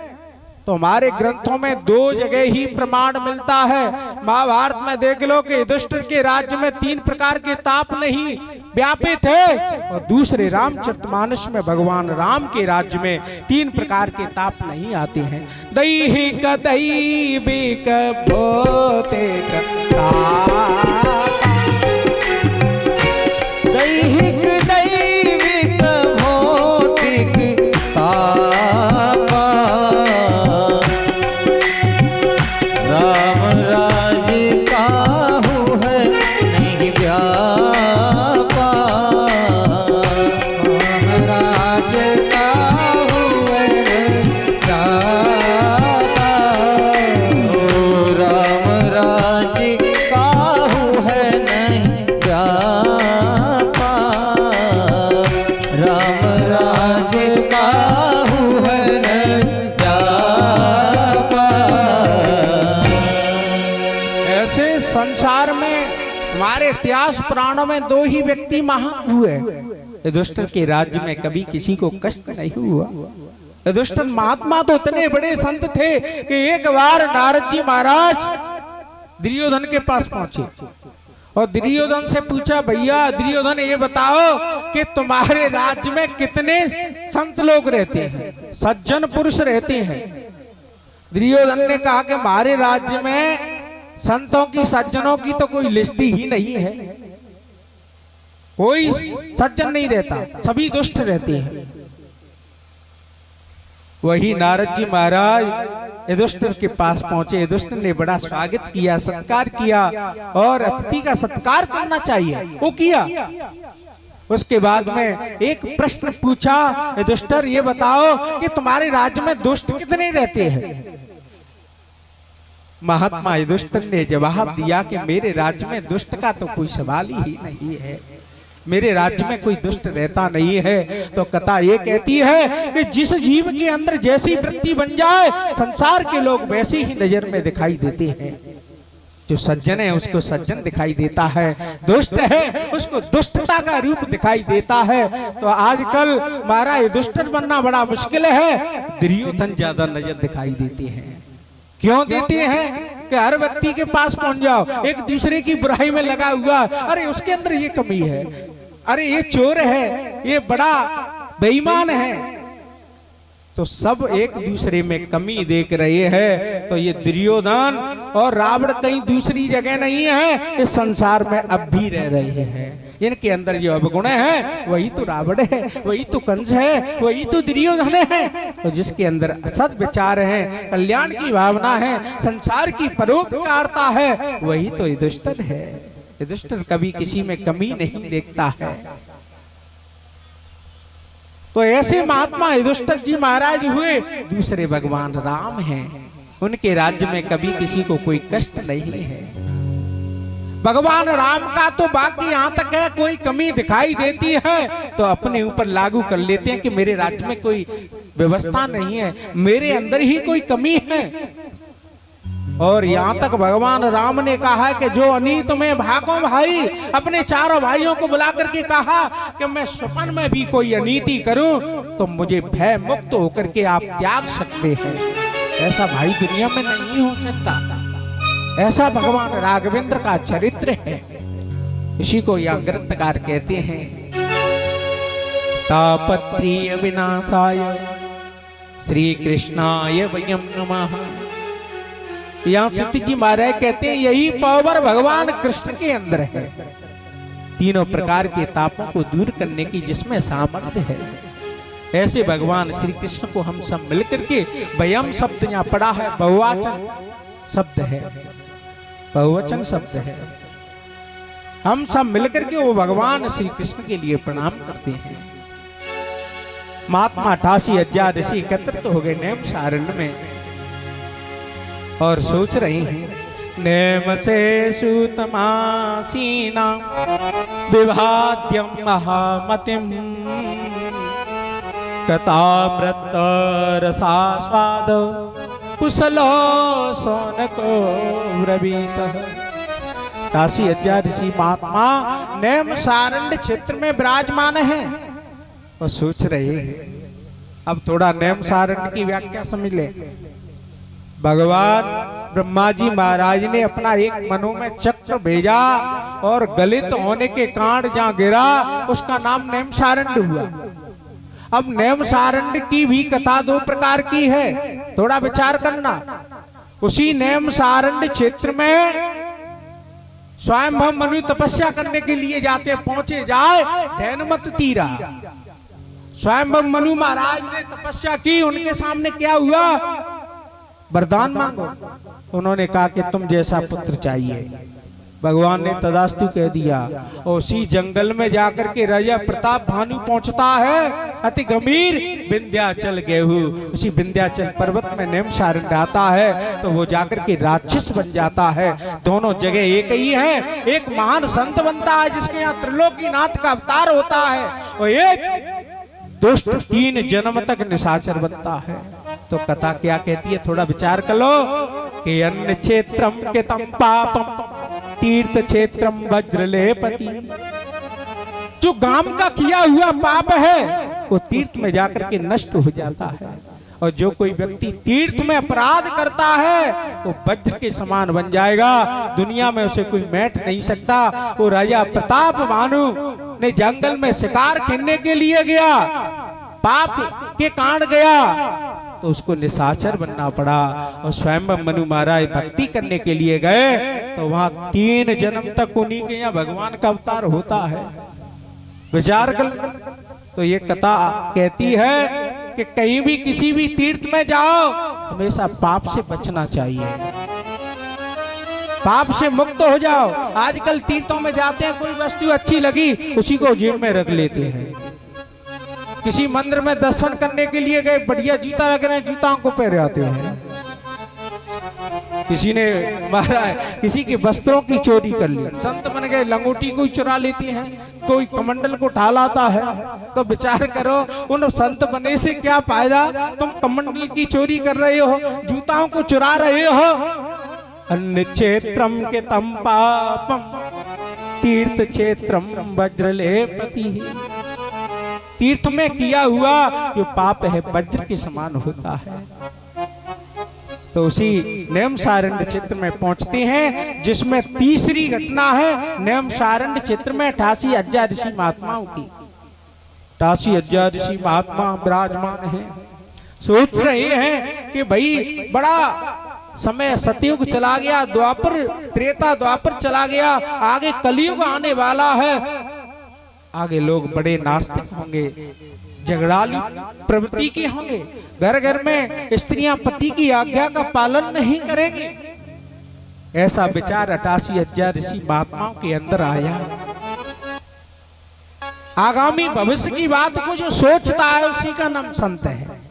तो हमारे ग्रंथों में दो जगह ही प्रमाण मिलता है। महाभारत में देख लो कि युधिष्ठिर के राज्य में तीन प्रकार के ताप नहीं व्यापित है, और दूसरे रामचरितमानस में भगवान राम के राज्य में तीन प्रकार के ताप नहीं आते हैं। दैहिक दैविक भौतिक ताप, दैहिक दैविक भौतिक ताप, राम राज काहू है नहीं व्यापा, राम राज काहू है व्यापा, राम राज काहू है नहीं व्यापा, राम राज काहू है नहीं व्यापा। ऐसे संसार में हमारे इतिहास पुराणों में दो ही व्यक्ति महान हुए। युधिष्ठिर के राज्य में कभी किसी को कष्ट नहीं हुआ। युधिष्ठिर महात्मा तो इतने बड़े संत थे कि एक बार नारद जी महाराज दुर्योधन के पास पहुंचे और दुर्योधन से पूछा, भैया दुर्योधन ये बताओ कि तुम्हारे राज्य में कितने संत लोग रहते हैं, सज्जन पुरुष रहते हैं? दुर्योधन ने कहा कि हमारे राज्य में संतों की, सज्जनों की तो कोई लिस्ट ही नहीं है, कोई सज्जन नहीं रहता, सभी दुष्ट रहते हैं। वही नारद जी महाराज युधिष्ठिर के पास पहुंचे। युधिष्ठिर ने बड़ा स्वागत किया, सत्कार किया, और अतिथि का सत्कार करना चाहिए, वो किया। उसके बाद में एक प्रश्न पूछा, युधिष्ठिर ये बताओ कि तुम्हारे राज्य में दुष्ट कितने रहते हैं? महात्मा युधिष्ठिर ने जवाब दिया कि मेरे राज्य में दुष्ट का तो कोई सवाल ही नहीं है, मेरे राज्य में कोई दुष्ट रहता नहीं है। तो कथा ये कहती है कि जिस जीव के अंदर जैसी वृत्ति बन जाए, संसार के लोग वैसे ही नजर में दिखाई देते हैं। जो सज्जन है उसको सज्जन दिखाई देता है, दुष्ट है उसको दुष्टता का रूप दिखाई देता है। तो आजकल महाराज दुष्ट बनना बड़ा मुश्किल है, दुर्योधन ज्यादा नजर दिखाई देते हैं। क्यों देते हैं कि हर व्यक्ति के पास पहुंच जाओ, एक दूसरे की बुराई में लगा हुआ, अरे उसके अंदर ये कमी है, अरे ये चोर है, ये बड़ा बेईमान है, तो सब एक दूसरे में कमी देख रहे हैं। तो ये दुर्योधन और रावण कहीं दूसरी जगह नहीं है, इस संसार में अब भी रह रहे हैं। इनके अंदर जो अवगुण है वही तो रावण है, वही तो कंस है, वही तो दुर्योधन है। तो जिसके अंदर सद विचार है, कल्याण की भावना है, संसार की परोपकारता है, वही तो युधिष्ठिर है। युधिष्ठिर कभी किसी में कमी नहीं देखता है। तो ऐसे महात्मा युधिष्ठिर जी महाराज हुए। दूसरे भगवान राम हैं, उनके राज्य में कभी किसी को कोई कष्ट नहीं है। भगवान राम का तो बाकी यहां तक है, कोई कमी दिखाई देती है तो अपने ऊपर लागू कर लेते हैं कि मेरे राज्य में कोई व्यवस्था नहीं है, मेरे अंदर ही कोई कमी है। और यहाँ तक भगवान राम ने कहा कि जो अनीत में भागो भाई, अपने चारों भाइयों को बुला करके कहा कि मैं स्वप्न में भी कोई अनीति करूं तो मुझे भय मुक्त होकर के आप त्याग सकते हैं। ऐसा भाई दुनिया में नहीं हो सकता। ऐसा भगवान राघवेंद्र का चरित्र है। इसी को यह ग्रंथकार कहते हैं, तापत्रीय विनाशाय श्री कृष्णाय वयं नमः। यहाँ सती जी महाराज कहते हैं यही पावर भगवान कृष्ण के अंदर है, तीनों प्रकार के तापों को दूर करने की जिसमें सामर्थ्य है। ऐसे भगवान श्री कृष्ण को हम सब मिलकर के, वयम शब्द यहाँ पड़ा है, बहुवचन शब्द है, बहुवचन शब्द है, हम सब मिलकर के वो भगवान श्री कृष्ण के लिए प्रणाम करते हैं। महात्मा 88,000 ऋषि एकत्रित हो गए नेम सारण्य में और सोच रहे हैं, नेम से सूतमासीना विभाद्यम महामतिम कथामृत रसास्वाद कुशलो सोनको ब्रवीत। 88,000 ऋषि महात्मा नेम सारण्य क्षेत्र में विराजमान है और सोच रहे हैं। अब थोड़ा नेम सारण्य की व्याख्या समझ ले। भगवान ब्रह्मा जी महाराज ने अपना एक मनु में चक्र भेजा और गलित होने के कारण जहां गिरा उसका नाम नेम सारण्य हुआ। अब नेम सारण्य की भी कथा दो प्रकार की है, थोड़ा विचार करना। उसी नेम सारण्य क्षेत्र में स्वयंभव मनु तपस्या करने के लिए जाते, पहुंचे जाए धैनुमत तीरा। स्वयंभव मनु महाराज ने तपस्या की, उनके सामने क्या हुआ, वरदान मांगो। उन्होंने कहा कि तुम जैसा पुत्र चाहिए। भगवान ने तदास्तु कह दिया। और उसी जंगल में जाकर के राजा प्रताप भानु पहुंचता है, अति गंभीर विंध्याचल गेहूं। उसी विंध्याचल पर्वत में नेम सारण्य आता है तो वो जाकर के राक्षस बन जाता है। दोनों जगह एक ही है। एक महान संत बनता है जिसके यहाँ त्रिलोकीनाथ का अवतार होता है, और एक दुष्ट 3 जन्म तक निशाचर बनता है। तो कथा क्या कहती है, थोड़ा विचार कर लो कि अन्य क्षेत्रम के तम पापम तीर्थ क्षेत्रम वज्रलेपति। जो गांव का किया हुआ पाप है वो तीर्थ में जाकर के नष्ट हो जाता है, और जो कोई व्यक्ति तीर्थ में अपराध करता है वो वज्र के समान बन जाएगा। दुनिया में उसे कोई मैट नहीं सकता। वो राजा प्रताप भानु ने जंगल में शिकार खेलने के लिए गया, पाप के कारण गया तो उसको निशाचर बनना पड़ा। और स्वयं मनु महाराज भक्ति करने के लिए गए तो वहां 3 जन्म तक उन्हीं के यहाँ भगवान का अवतार होता है। विचार कर। तो ये कथा कहती है कि कहीं भी किसी भी तीर्थ में जाओ हमेशा पाप से बचना चाहिए, पाप से मुक्त हो जाओ। आजकल तीर्थों में जाते हैं, कोई वस्तु अच्छी लगी उसी को जेब में रख लेते हैं। किसी मंदिर में दर्शन करने के लिए गए, बढ़िया जूता लग रहे हैं, जूताओं को पहने आते हैं। किसी ने महाराज किसी के वस्त्रों की चोरी कर ली, संत बन गए, लंगोटी को चुरा लेते हैं, कोई कमंडल को उठा लाता है। तो विचार करो उन संत बने से क्या फायदा, तुम कमंडल की चोरी कर रहे हो, जूताओं को चुरा रहे हो। अन्य क्षेत्रम के तम पापम तीर्थ क्षेत्रम वज्रलेपति। तीर्थ में किया हुआ जो पाप है वज्र के समान होता है। तो उसी नैमिषारण्य क्षेत्र में पहुंचते हैं, जिसमें तीसरी घटना है नैमिषारण्य क्षेत्र में 88,000 ऋषि महात्माओं की। 88,000 ऋषि महात्मा विराजमान हैं, सोच रहे हैं कि भाई बड़ा समय सतयुग चला गया, द्वापर त्रेता द्वापर चला गया, आगे कलयुग आने वाला है, आगे लोग बड़े नास्तिक होंगे, झगड़ालू प्रवृत्ति के होंगे, घर घर में स्त्रियां पति की आज्ञा का पालन नहीं करेंगी। ऐसा विचार 88,000 ऋषि महात्माओं के अंदर आया। आगामी भविष्य की बात को जो सोचता है उसी का नाम संत है।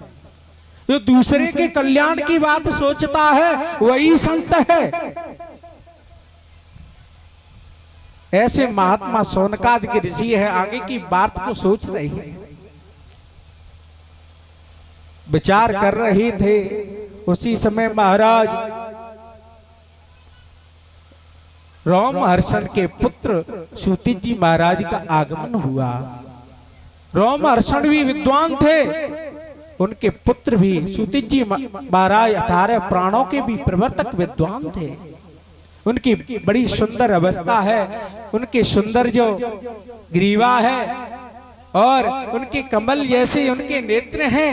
जो दूसरे के कल्याण की बात सोचता है वही संत है। ऐसे महात्मा शौनकादि के ऋषि है, आगे की बात को सोच रहे हैं, विचार कर रहे थे। उसी समय महाराज रोमहर्षण के पुत्र सूति जी महाराज का आगमन हुआ। रोमहर्षण भी विद्वान थे, उनके पुत्र भी सूति जी महाराज 18 प्राणों के भी प्रवर्तक विद्वान थे। उनकी बड़ी सुंदर अवस्था है, उनके सुंदर जो ग्रीवा है और उनके कमल जैसे उनके नेत्र हैं,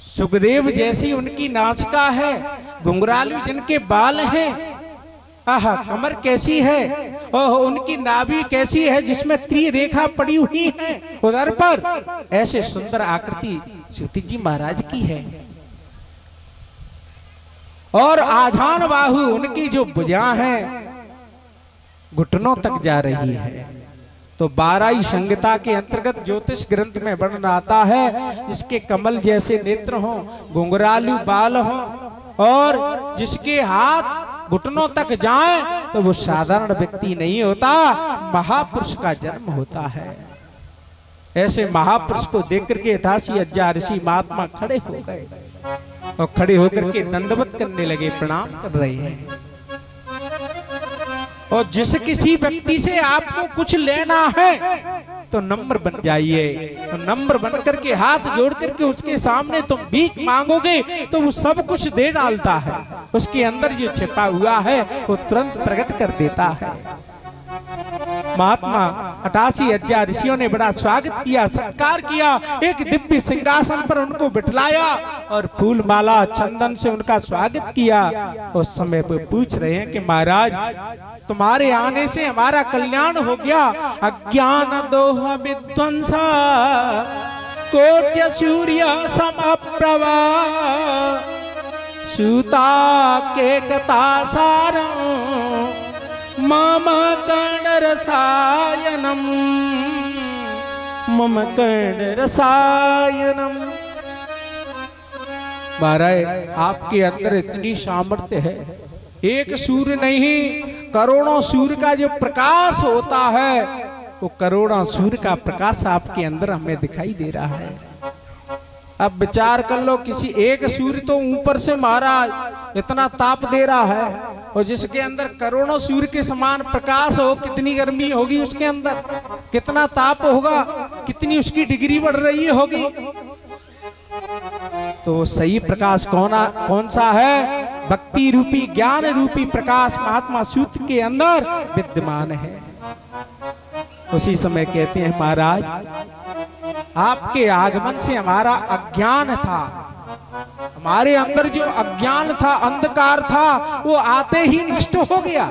सुखदेव जैसी उनकी नासिका है, घुंघरालू जिनके बाल हैं, आहा कमर कैसी है, ओह उनकी नाभि कैसी है जिसमें त्रिरेखा पड़ी हुई है उधर पर, ऐसे सुंदर आकृति सूति जी महाराज की है। और आधान बाहु उनकी जो भुजा है घुटनों तक जा रही है। तो 12 संहिता के अंतर्गत ज्योतिष ग्रंथ में वर्णन आता है, जिसके कमल जैसे नेत्र हो, घुंघरालू बाल हो और जिसके हाथ घुटनों तक जाए, तो वो साधारण व्यक्ति नहीं होता, महापुरुष का जन्म होता है। ऐसे महापुरुष को देख करके 88,000 ऋषि महात्मा खड़े हो गए और खड़े होकर के दंडवत करने लगे, प्रणाम कर रहे हैं। और जिस किसी व्यक्ति से आपको कुछ लेना है तो नम्र बन जाइए, तो नम्र बन करके हाथ जोड़ करके उसके सामने तुम भीख मांगोगे तो वो सब कुछ दे डालता है, उसके अंदर जो छिपा हुआ है वो तुरंत प्रकट कर देता है। महात्मा 88,000 ऋषियों ने बड़ा स्वागत किया, सत्कार किया, एक दिव्य सिंहासन पर उनको बिठलाया और फूल माला चंदन से उनका स्वागत किया। उस समय पे पूछ रहे हैं कि महाराज तुम्हारे आने से हमारा कल्याण हो गया। अज्ञान दोह विध्वंसा कोट्य सूर्य समप्रभा सूता के कथा सारं मम कर्ण रसायनम मम कर्ण रसायनम। महाराज आपके अंदर इतनी सामर्थ्य है, एक सूर्य नहीं करोड़ों सूर्य का जो प्रकाश होता है वो करोड़ों सूर्य का प्रकाश आपके अंदर हमें दिखाई दे रहा है। अब विचार कर लो, किसी एक सूर्य तो ऊपर से महाराज इतना ताप दे रहा है और जिसके अंदर करोड़ों सूर्य के समान प्रकाश हो, कितनी गर्मी होगी उसके अंदर, कितना ताप होगा, कितनी उसकी डिग्री बढ़ रही होगी। तो सही प्रकाश कौन सा है? भक्ति रूपी ज्ञान रूपी प्रकाश महात्मा सूत्र के अंदर विद्यमान है। उसी समय कहते हैं महाराज आपके आगमन से हमारा अज्ञान था, हमारे अंदर जो अज्ञान था, अंधकार था, वो आते ही नष्ट हो गया।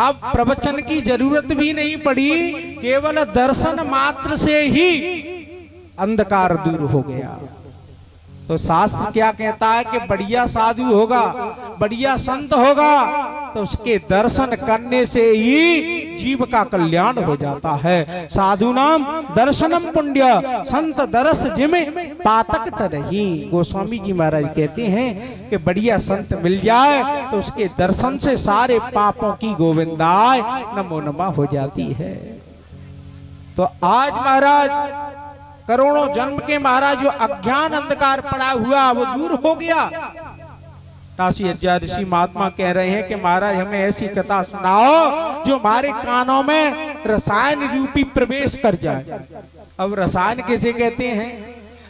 अब प्रवचन की जरूरत भी नहीं पड़ी, केवल दर्शन मात्र से ही अंधकार दूर हो गया। तो शास्त्र क्या कहता है कि बढ़िया साधु होगा, बढ़िया संत होगा तो उसके दर्शन करने से ही जीव का कल्याण हो जाता है। साधु नाम दर्शनम पुण्य संत दरस जिमे पातक तरही। गोस्वामी जी महाराज कहते हैं कि बढ़िया संत मिल जाए तो उसके दर्शन से सारे पापों की गोविंदाय नमो नमः हो जाती है। तो आज महाराज करोड़ों जन्म के महाराज जो अज्ञान अंधकार पड़ा हुआ वो दूर हो गया। काशी हजार ऋषि महात्मा कह रहे हैं कि महाराज हमें ऐसी कथा सुनाओ जो हमारे कानों में रसायन रूपी प्रवेश कर जाए। अब रसायन किसे कहते हैं?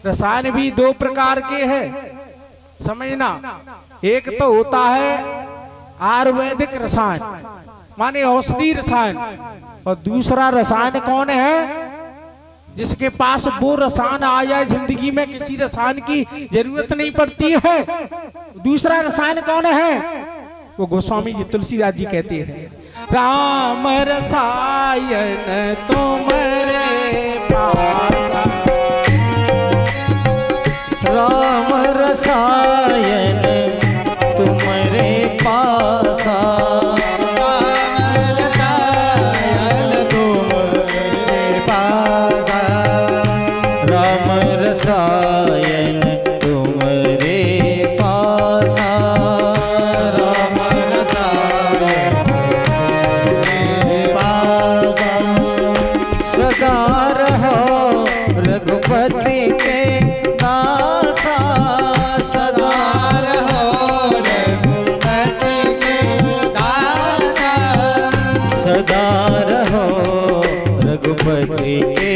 रसायन भी दो प्रकार के हैं, समझना। एक तो होता है आयुर्वेदिक रसायन माने औषधि रसायन, और दूसरा रसायन कौन है? जिसके पास वो रसायन आ जाए जिंदगी में किसी रसायन की जरूरत नहीं पड़ती है। दूसरा रसायन कौन है? वो गोस्वामी जी तुलसीदास जी कहते हैं, राम रसायन तुम्हारे पास, राम रसायन तुम्हारे पासा, राम रसायन तुम्हारे पासा, राम रसायन तुम्हारे पासा, राम रसायन तुम्हारे पासा, सदा रहो रघुपति के दासा, सदा रहो रघुपति के दासा, सदा रहो रघुपति के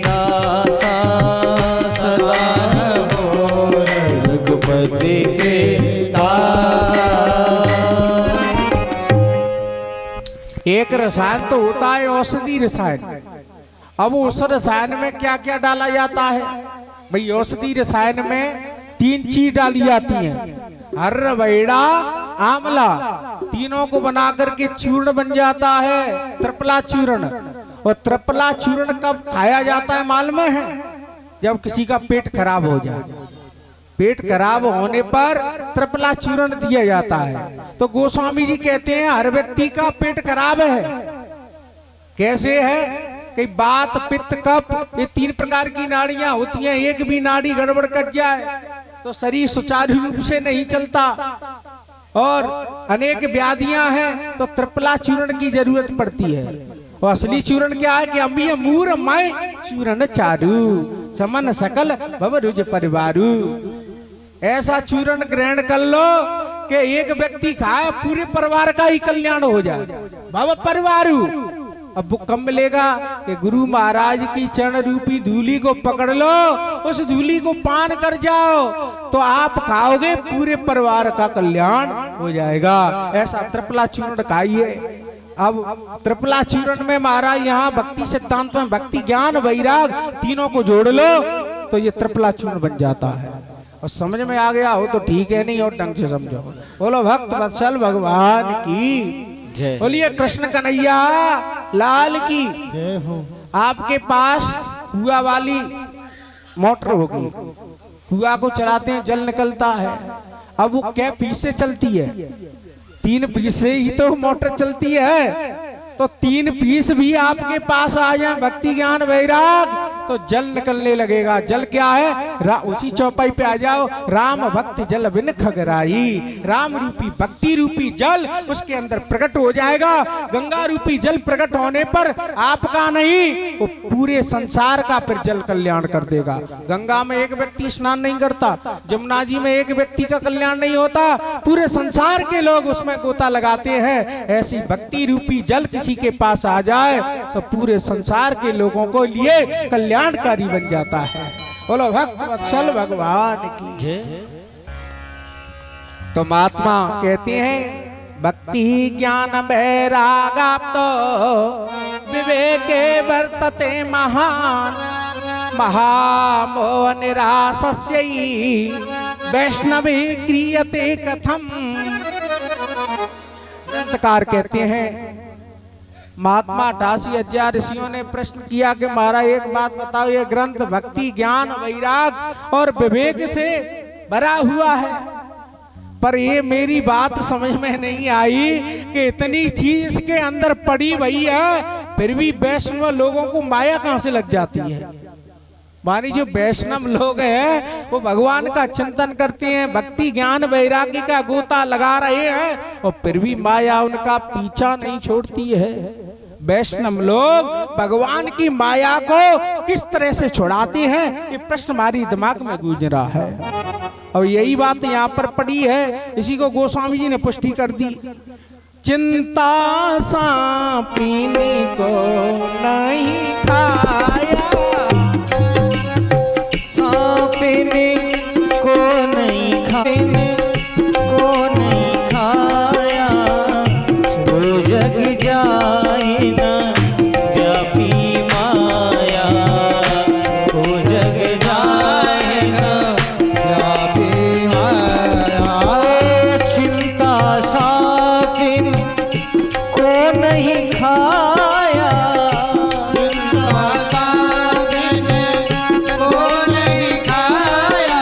दासा, सदा रहो रघुपति के दासा। एक रसायन तो होता है औषधि रसायन। अब उस रसायन में क्या क्या डाला जाता है? भाई औषधि रसायन में 3 चीज डाली जाती हैं, हर्र बैड़ा आंवला, तीनों को बना करके चूर्ण बन जाता है त्रिफला चूर्ण। और त्रिफला चूर्ण कब खाया जाता है मालूम है? जब किसी का पेट खराब हो जाए। पेट खराब होने पर त्रिफला चूर्ण दिया जाता है। तो गोस्वामी जी कहते हैं हर व्यक्ति का पेट खराब है। कैसे है? कि बात पित्त कफ ये 3 प्रकार की नाड़ियां होती हैं, एक भी नाड़ी गड़बड़ कर जाए तो शरीर सुचारू रूप से नहीं चलता, और अनेक व्याधियां हैं तो त्रिफला चूर्ण की जरूरत पड़ती है। और असली चूर्ण क्या है? कि अम्बी मूर मय चूर्ण चारू समन सकल भव रुज परिवारू। ऐसा चूर्ण ग्रहण कर लो कि एक व्यक्ति खाए पूरे परिवार का ही कल्याण हो जाए, भव परिवारू। अब वो कम मिलेगा कि गुरु महाराज की चरण रूपी धूली को पकड़ लो, उस धूली को पान कर जाओ तो आप खाओगे पूरे परिवार का कल्याण हो जाएगा। ऐसा त्रिफला चूर्ण खाइए। अब त्रिफला चूर्ण में महाराज यहाँ भक्ति सिद्धांत में भक्ति ज्ञान वैराग तीनों को जोड़ लो तो ये त्रिफला चूर्ण बन जाता है। और समझ में आ गया हो तो ठीक है, नहीं और ढंग से समझो। बोलो भक्त वत्सल भगवान की जय। बोलिए कृष्ण कन्हैया लाल की जय हो। आपके पास कुआ वाली मोटर होगी, कुआ को चलाते हैं जल निकलता है। अब वो क्या पीस से चलती है? 3 पीस से ही तो मोटर चलती है। तो 3 पीस भी आपके पास आ जाए भक्ति ज्ञान वैराग तो जल निकलने लगेगा। जल क्या है? उसी चौपाई पे आ जाओ, राम भक्ति जल बिन खगराई। राम रूपी भक्ति रूपी जल उसके अंदर प्रकट हो जाएगा। गंगा रूपी जल प्रकट होने पर आपका नहीं वो पूरे संसार का फिर जल कल्याण कर देगा। गंगा में एक व्यक्ति स्नान नहीं करता, जमुना जी में एक व्यक्ति का कल्याण नहीं होता, पूरे संसार के लोग उसमें गोता लगाते हैं। ऐसी भक्ति रूपी जल किसी के पास आ जाए तो पूरे संसार के लोगों को लिए कल्याणकारी बन जाता है। बोलो भक्त वत्सल भगवान की जय। तो महात्मा कहते हैं भक्ति ज्ञान वैरागाप्त विवेके वर्तते महान महामोह निरासस्यै वैष्णवे क्रियते कथम। ग्रंथकार कहते हैं महात्मा 88,000 ऋषियों ने प्रश्न किया कि महाराज एक बात बताओ, ये ग्रंथ भक्ति ज्ञान वैराग और विवेक से भरा हुआ है, पर ये मेरी बात समझ में नहीं आई कि इतनी चीज इसके अंदर पड़ी हुई है फिर भी वैष्णव लोगों को माया कहां से लग जाती है। मानी जो वैष्णव लोग हैं वो भगवान का चिंतन करते हैं, भक्ति ज्ञान वैराग्य का गोता लगा रहे हैं और फिर भी माया उनका पीछा नहीं छोड़ती है। वैष्णव लोग भगवान की माया को किस तरह से छुड़ाते हैं ये प्रश्न हमारी दिमाग में गूंज रहा है। और यही बात यहाँ पर पड़ी है, इसी को गोस्वामी जी ने पुष्टि कर दी। चिंता सांपिनी को नहीं खाया, सांपिनी को नहीं खाया, को नहीं खाया, वो जग जाए ना व्यापी माया, वो जग जाए ना व्यापी माया। चिंता सांपिन को नहीं खाया, चिंता सांपिन को नहीं खाया,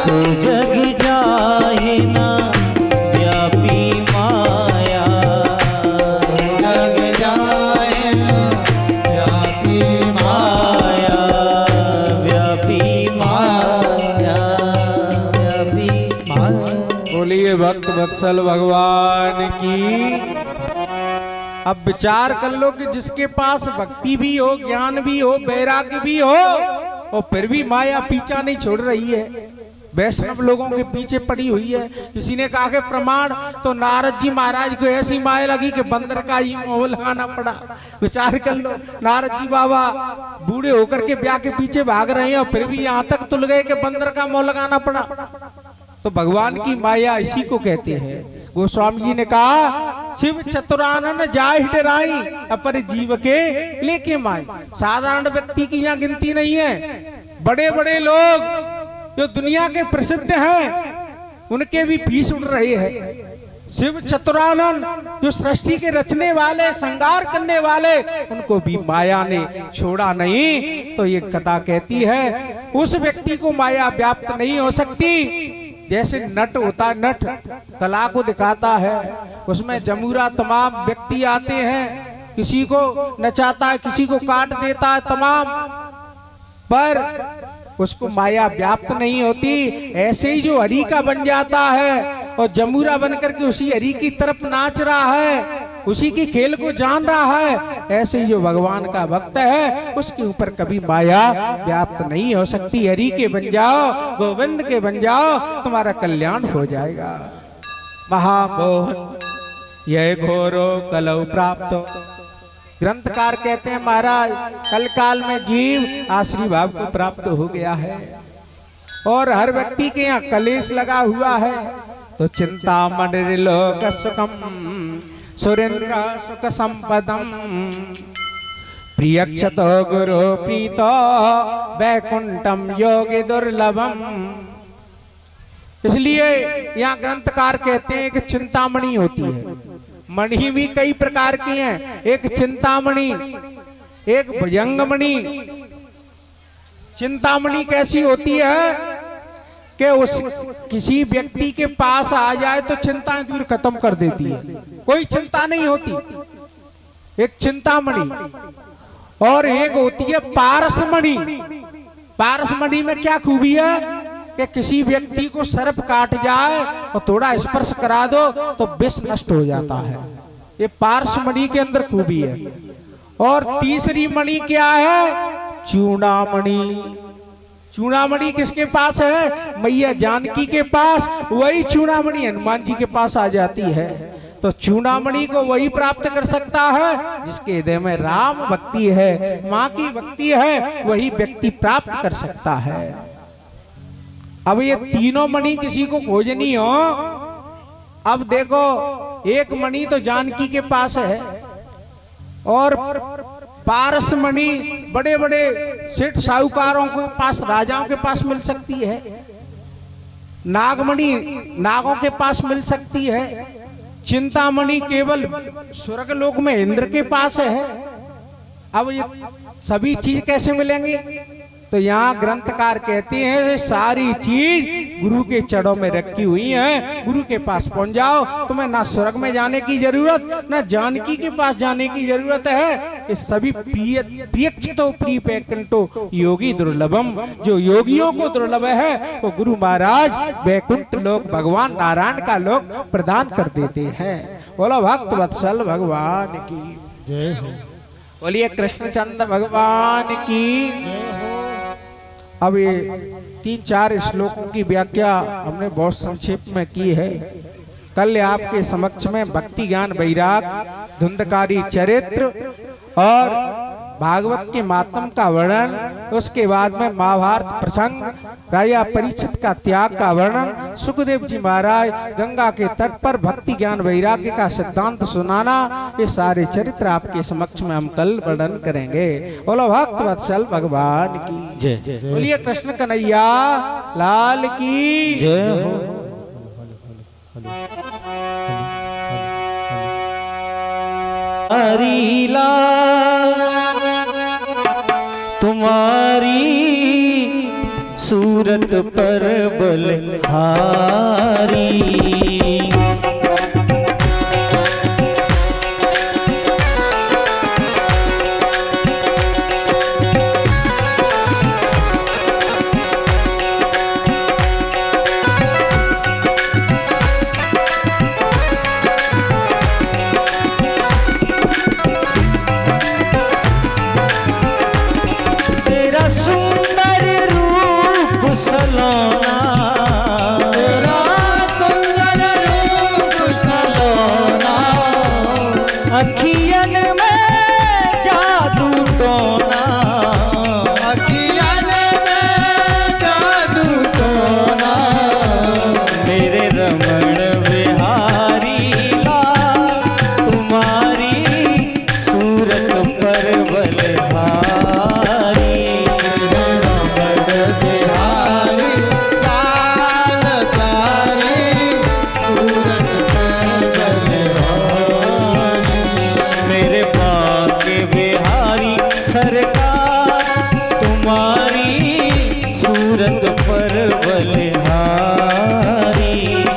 वो जग जाए ना व्यापी माया, जग जाए ना व्यापी माया, व्यापी माया, व्यापी माया। बोलिए भक्त वत्सल भगवान की। अब विचार कर लो कि जिसके पास भक्ति भी हो, ज्ञान भी हो, वैराग्य भी हो, और फिर भी माया पीछा नहीं छोड़ रही है, वैष्णव लोगों के पीछे पड़ी हुई है। किसी ने कहा कि प्रमाण, तो नारद जी महाराज को ऐसी माया लगी कि बंदर का ही मोह लगाना पड़ा। विचार कर लो, नारद जी बाबा बूढ़े होकर के ब्याह के पीछे भाग रहे हैं और फिर भी यहाँ तक तुल गए कि बंदर का मोह लगाना पड़ा। तो भगवान की माया इसी को कहते हैं। गोस्वामी जी ने कहा, शिव चतुरानन जाहि डराई, अपर जीव के लेके माई। साधारण व्यक्ति की यहाँ गिनती नहीं है, बड़े बड़े लोग जो दुनिया के प्रसिद्ध हैं उनके भी फीस उड़ रहे हैं। शिव चतुरानन जो सृष्टि के रचने वाले, संगार करने वाले, उनको भी माया ने छोड़ा नहीं। तो ये कथा कहती है उस व्यक्ति को माया व्याप्त नहीं हो सकती। जैसे नट होता है, नट कला को दिखाता है, उसमें जमूरा तमाम व्यक्ति आते हैं, किसी को नचाता है, किसी को काट देता है तमाम, पर उसको माया व्याप्त नहीं होती। ऐसे ही जो हरि का बन जाता है और जमूरा बनकर के उसी हरि की तरफ नाच रहा है, उसी की खेल को जान रहा है, ऐसे ही जो भगवान का भक्त है उसके ऊपर कभी माया व्याप्त नहीं हो सकती। हरि के बन जाओ, गोविंद के बन जाओ, तुम्हारा कल्याण हो जाएगा। महामोहन यह घोरो कलौ प्राप्त। ग्रंथकार कहते हैं महाराज, कल काल में जीव आश्री भाव को प्राप्त हो गया है और हर व्यक्ति के यहाँ कलेश लगा हुआ है। तो चिंता मंडलोक सुखम सुरेंद्र सुख संपदम प्रियक्षतो गुरु प्रीतो वैकुंठम योगी दुर्लभम। इसलिए यहाँ ग्रंथकार कहते हैं कि चिंतामणि होती है। मणि भी कई प्रकार की हैं, एक चिंतामणि, एक भुजंगमणि। चिंतामणि कैसी होती है कि उस किसी व्यक्ति के पास आ जाए तो चिंताएं दूर खत्म कर देती है, कोई चिंता नहीं होती, एक चिंतामणि। और एक होती है पारसमणि। पारसमणि में क्या खूबी है कि किसी व्यक्ति को सर्प काट जाए और थोड़ा स्पर्श करा दो तो विष नष्ट हो जाता है, ये पारसमणि के अंदर खूबी है। और तीसरी मणि क्या है? चूड़ामणि। चूड़ामणि किसके पास है? मैया जानकी के पास। वही चूड़ामणि हनुमान जी के पास आ जाती है। तो चूड़ामणि को वही प्राप्त कर सकता है जिसके हृदय में राम भक्ति है, माँ की भक्ति है, वही व्यक्ति प्राप्त कर सकता है। अब ये तीनों मणि किसी को खोजनी हो, अब देखो एक मणि तो जानकी के पास है और पारस मणि बड़े बड़े सेठ साहूकारों के पास, राजाओं के पास मिल सकती है। नागमणि नागों के पास मिल सकती है। चिंतामणि केवल स्वर्ग लोक में इंद्र के पास है। अब ये सभी चीज कैसे मिलेंगी? तो यहाँ ग्रंथकार कहते हैं सारी चीज गुरु के चरणों में रखी हुई है। गुरु के पास पहुंच जाओ, तुम्हें ना स्वर्ग में जाने की जरूरत, ना जानकी के पास जाने की जरूरत है। ये सभी प्रियक्षतो प्रिय वैकुंठो योगी दुर्लभम। जो योगियों को दुर्लभ है वो गुरु महाराज वैकुंठ लोक, भगवान नारायण का लोक प्रदान कर देते हैं। बोलो भक्त वत्सल भगवान की जय हो। बोलिए कृष्णचंद्र भगवान की। अब ये 3-4 श्लोकों की व्याख्या हमने बहुत संक्षेप में की है। कल आपके समक्ष में भक्ति ज्ञान वैराग धुंधकारी चरित्र और भागवत के मातम का वर्णन, उसके बाद में महाभारत प्रसंग, राजा परीक्षित का त्याग का वर्णन, सुखदेव जी महाराज गंगा के तट पर भक्ति ज्ञान वैराग्य का सिद्धांत सुनाना, ये सारे चरित्र आपके समक्ष में हम कल वर्णन करेंगे। बोलो भक्त वत्सल भगवान की जय। बोलिए कृष्ण कन्हैया लाल की जय हो। हरी लाल तुम्हारी सूरत पर बलहारी, सलोना तेरा सुंदर रूप सलोना, अखियन में जादू टोना, अखियन में जादू टोना, मेरे रमण बिहारी लाल तुम्हारी सूरत पर बलहारी, सरकार तुम्हारी सूरत पर बलहारी,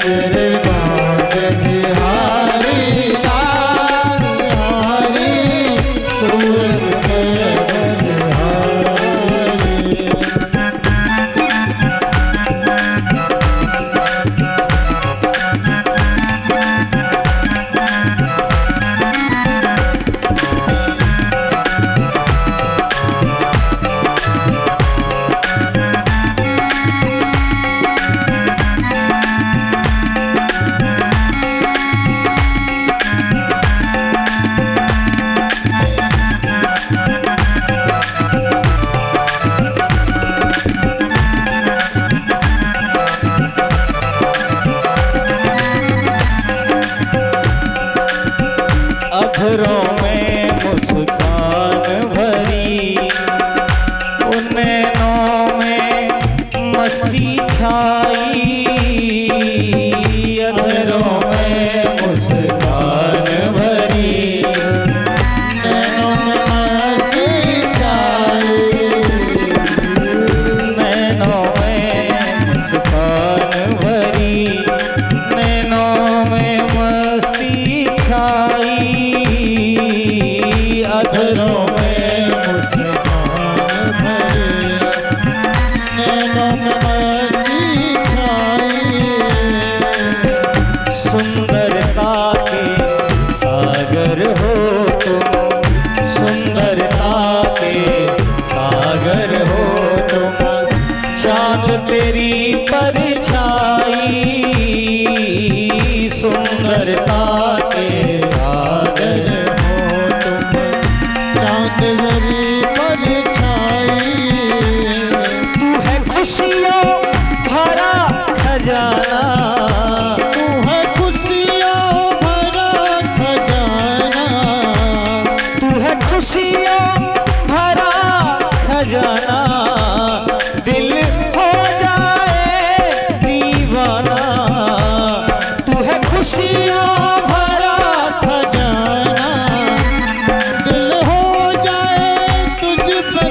तेरे नाम बिहारी लाल बिहारी सूरत पर बलहारी। अधरों में मुस्कान भरी, उन नैनों में मस्ती छाई, अधरों में मुस्कान भरी, नैनों में मस्ती छाई, नैनों में मुस्कान भरी, नैनों में मस्ती छाई, अधरों में मुस्कान भरी, नैनों में मस्ती छाई, सुंदरता के सागर हो तुम, सुंदरता के सागर हो तुम, चांद तेरी परछाई, सुंदरता के सागर हो तुम, चांद तेरी परछाई, तू है खुशियों भरा खजाना, तू है खुशियों भरा खजाना, तू है खुशियों भरा खजाना, दिल हो जाए दीवाना, तू है खुशियों भरा खजाना, दिल हो जाए तुझ पे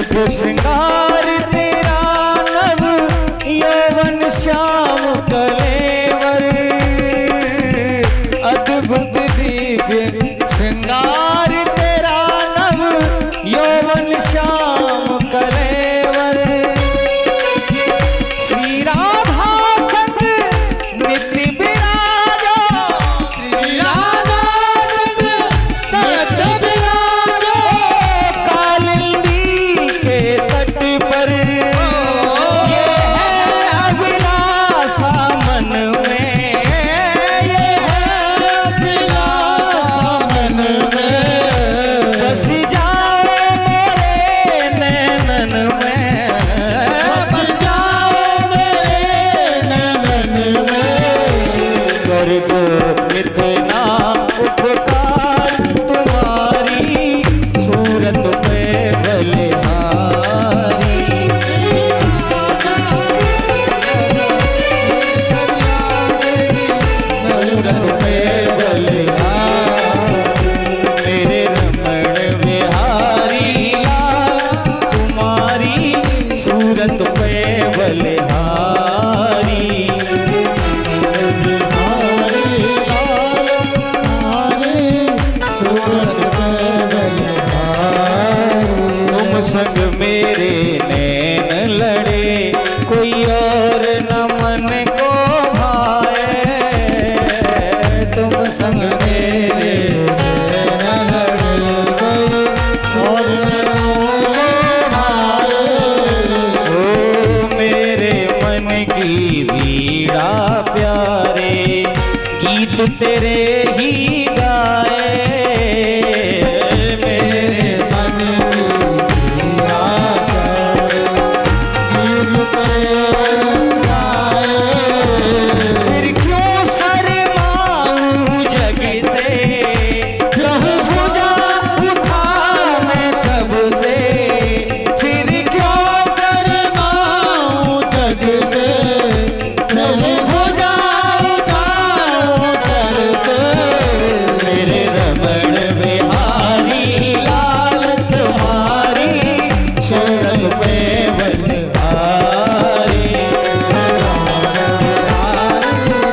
रूप श्रृंगार तेरा नव यौवन श्याम कलेवर, अद्भुत दिव्य श्रृंगार तेरा नव यौवन श्याम कलेवर। श्री राधा संग नित्य विराजो, श्री राधा संग नित्य विराजो, कालिंदी के तट पर ये है अभिलाषा मन में, ये है अभिलाषा मन में। बस जाओ मेरे नैनन में, बस जाओ मेरे नैनन में। कर दो इतना उपकार तुम्हारी सूरत पे बलिहारी। सूरत पे बलिहारी, मेरे रमण बिहारी लाल तुम्हारी सूरत पे बलिहारी। तुम संग मेरे नैन लड़े, कोई और न मन को भाए। तुम संग मेरे नैन लड़े, कोई और न भाए। ओ मेरे मन की वीणा प्यारे, गीत तेरे ही गाए। मेरे मन की वीणा प्यारे, गीत तेरे गाए। फिर क्यों शर्माऊं जग से, कहूं भुजा उठा मैं सबसे। फिर क्यों शर्माऊं जग से, कहूं भुजा उठाऊं सर से। मेरे रमण बिहारी लाल तुम्हारी शरण पे बलिहारी।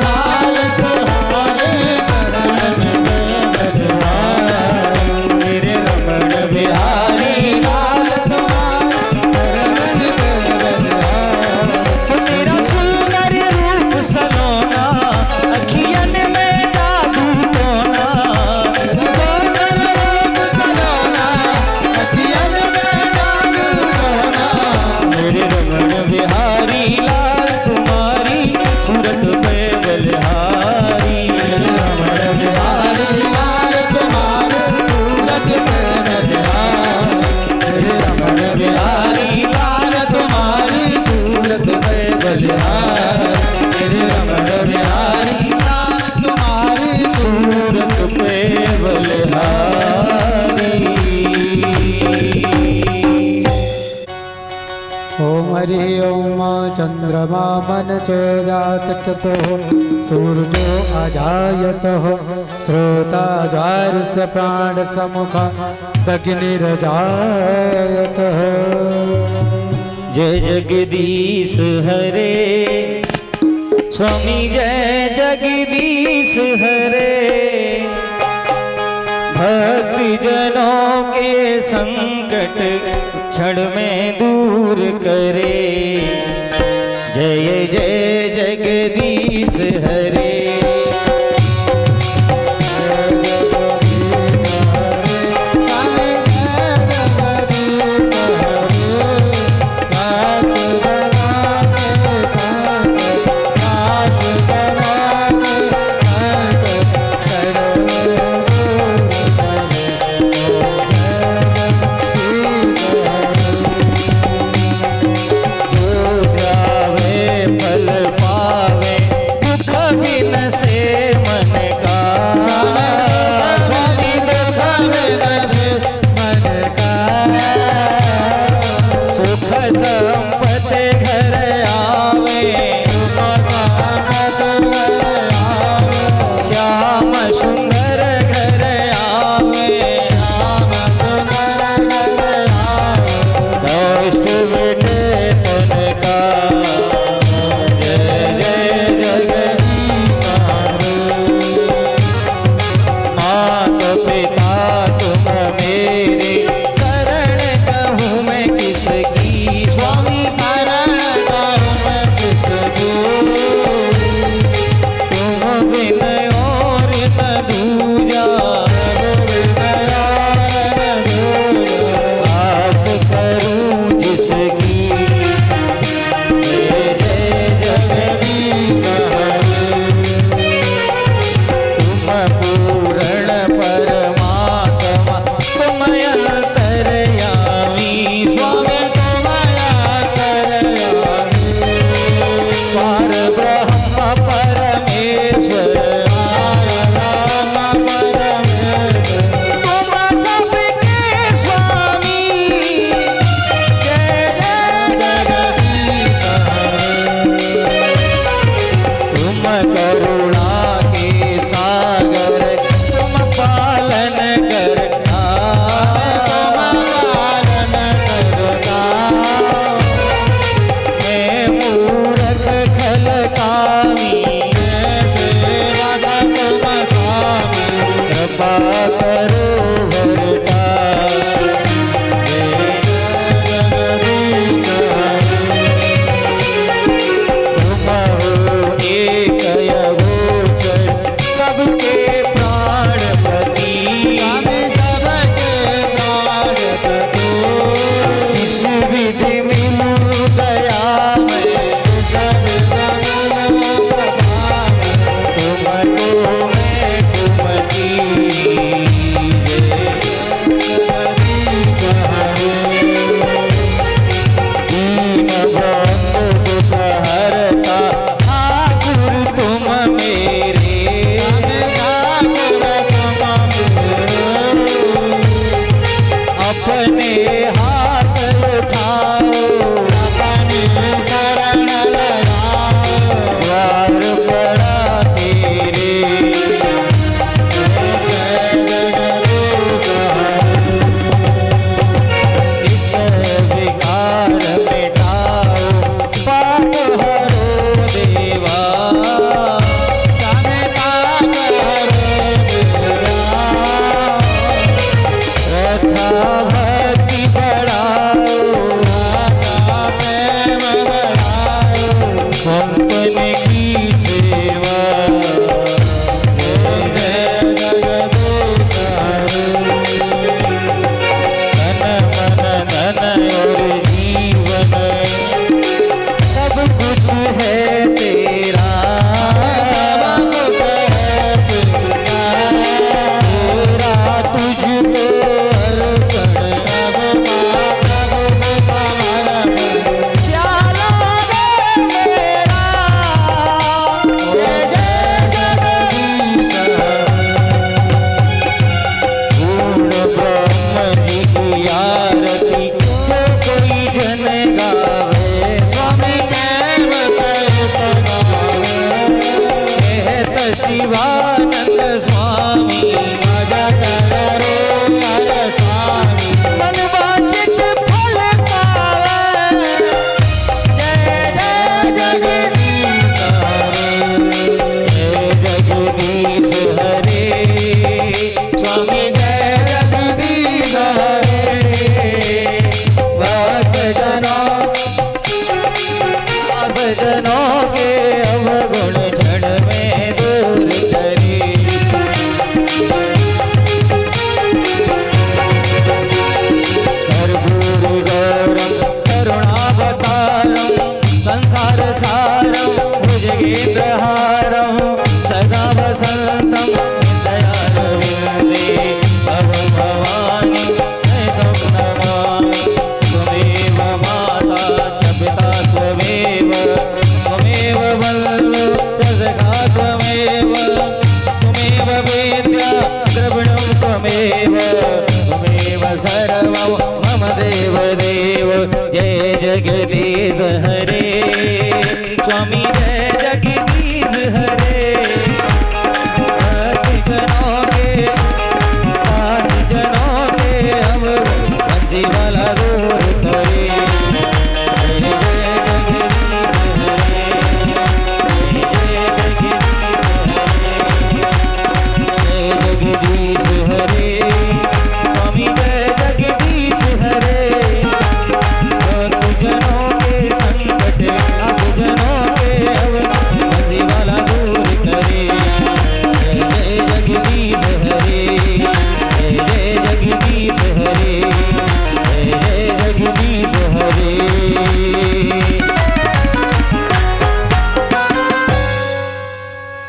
लाल तुम्हारी शरण पे बलिहारी, मेरे रमण बिहारी लाल तुम्हारी शरण पे बलिहारी। तेरा सुंदर रूप सलोना, अखियन में जादू टोना। सुंदर रूप सलोना, अखियन में जादू टोना। मेरे रमण बिहारी लाल तुम्हारी सूरत पे बलिहारी। रमण बिहारी लाल तुम्हारी सूरत पे बलिहारी। मेरे रमण बिहारी लाल तुम्हारी सूरत पे बलिहारी। मेरे रमण बिहारी लाल तुम्हारी सूरत पे बलिहारी। ओम हरि ओम चंद्रमा मनसो जातचसो सूर्यो अजायतः श्रोता द्वारस्य प्राण समुख दग्निरजायतः। जय जगदीश हरे स्वामी, जय जगदीश हरे। भक्त जनों के संकट क्षण में दूर करे। जय जय जगदीश हरे। सरोवरता तुम हो एक अगोचर सबके प्राणपति इस विधि मिलू गया मैं अपने हाथ उठाओ अपने शरण लगाओ द्वार पड़ा तेरे इस विकार मिटाओ पाप हरो देवा श्रद्धा भक्ति बढ़ाओ प्रेम बढ़ाओ संतन की सेवा जय जगदीश तन मन धन और जीवन सब कुछ है तेरा तेरा तुझको शिवानंद स्वामी मदद करो हर स्वामी मन वांछित फल पावे जय जय जगदीश जय जगदीश हरे स्वामी जय जगदीश हरे भक्त जनों के अवगुण क्षण में दूर करे कर्पूर गौरम करुणावतारम संसार सारम भुजगेन्द्रहारम सदा वसंतम दयालविंदे भव भवानी जयं नमामि त्वमेव माता च पिता त्वमेव त्वमेव वल्लो च सखा त्वमेव त्वमेव वेद्या द्रविणं त्वमेव त्वमेव सर्वं मम देव देव जय जगदीश हरे स्वामी जय जगदीश हरे भक्त जनों के दास जनों के अब बंसी वाला दूर करे जगदीश हरे स्वामी जय जगदीश हरे भक्त जनों के संकट आस जनों के अब बंसी वाला दूर करे जय जगदीश हरे जय जगदीश हरे जय जगदीश हरे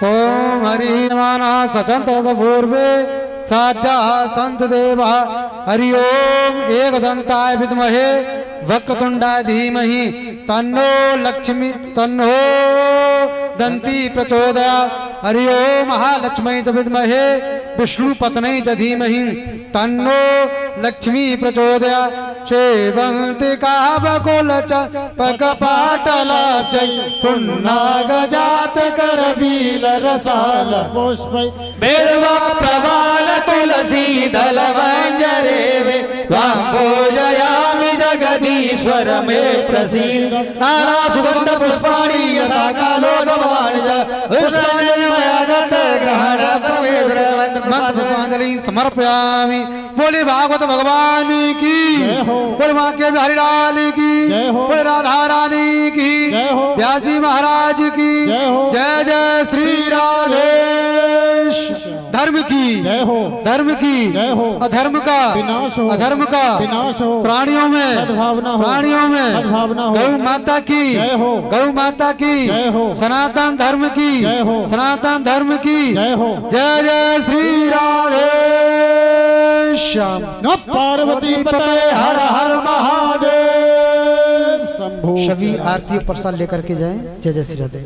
ओम हरि माना सचंत पूर्वे साध्या संत देवा हरि ओम एकदंताय विद्महे वक्रतुंडाय धीमहि तन्नो लक्ष्मी तन्नो दंती प्रचोदयात् हरि ओम महालक्ष्मी च विद्महे विष्णुपत्नी च धीमहि तन्नो लक्ष्मी प्रचोदयात् शेवंतिका बकुल च पकपाटलाब्जै पुन्नागजात करवील रसाल पुष्प बेल्वा प्रवाल तुलसी दल मंजरे वे त्वां पूजयामि जगदीश्वर मे प्रसीद नाना सुगंध पुष्पाणि यथा कालो गवाणि च उष्णान्यमयागत ग्रहण प्रवेश मंत्र पुष्पांजलि समर्पयामि। बोले भागवत भगवान की, बोले माँ के बिहारी लाल की, बोले राधा रानी की, व्यास जी महाराज की जय जय श्री राधेश। धर्म की धर्म की अधर्म का अधर्म का प्राणियों में गौ माता की सनातन धर्म की जय जय श्री राधेश्याम। पार्वती पते हर हर महादेव शंभू। सभी आरती और प्रसाद लेकर के जाएं। जय जय श्री राधे।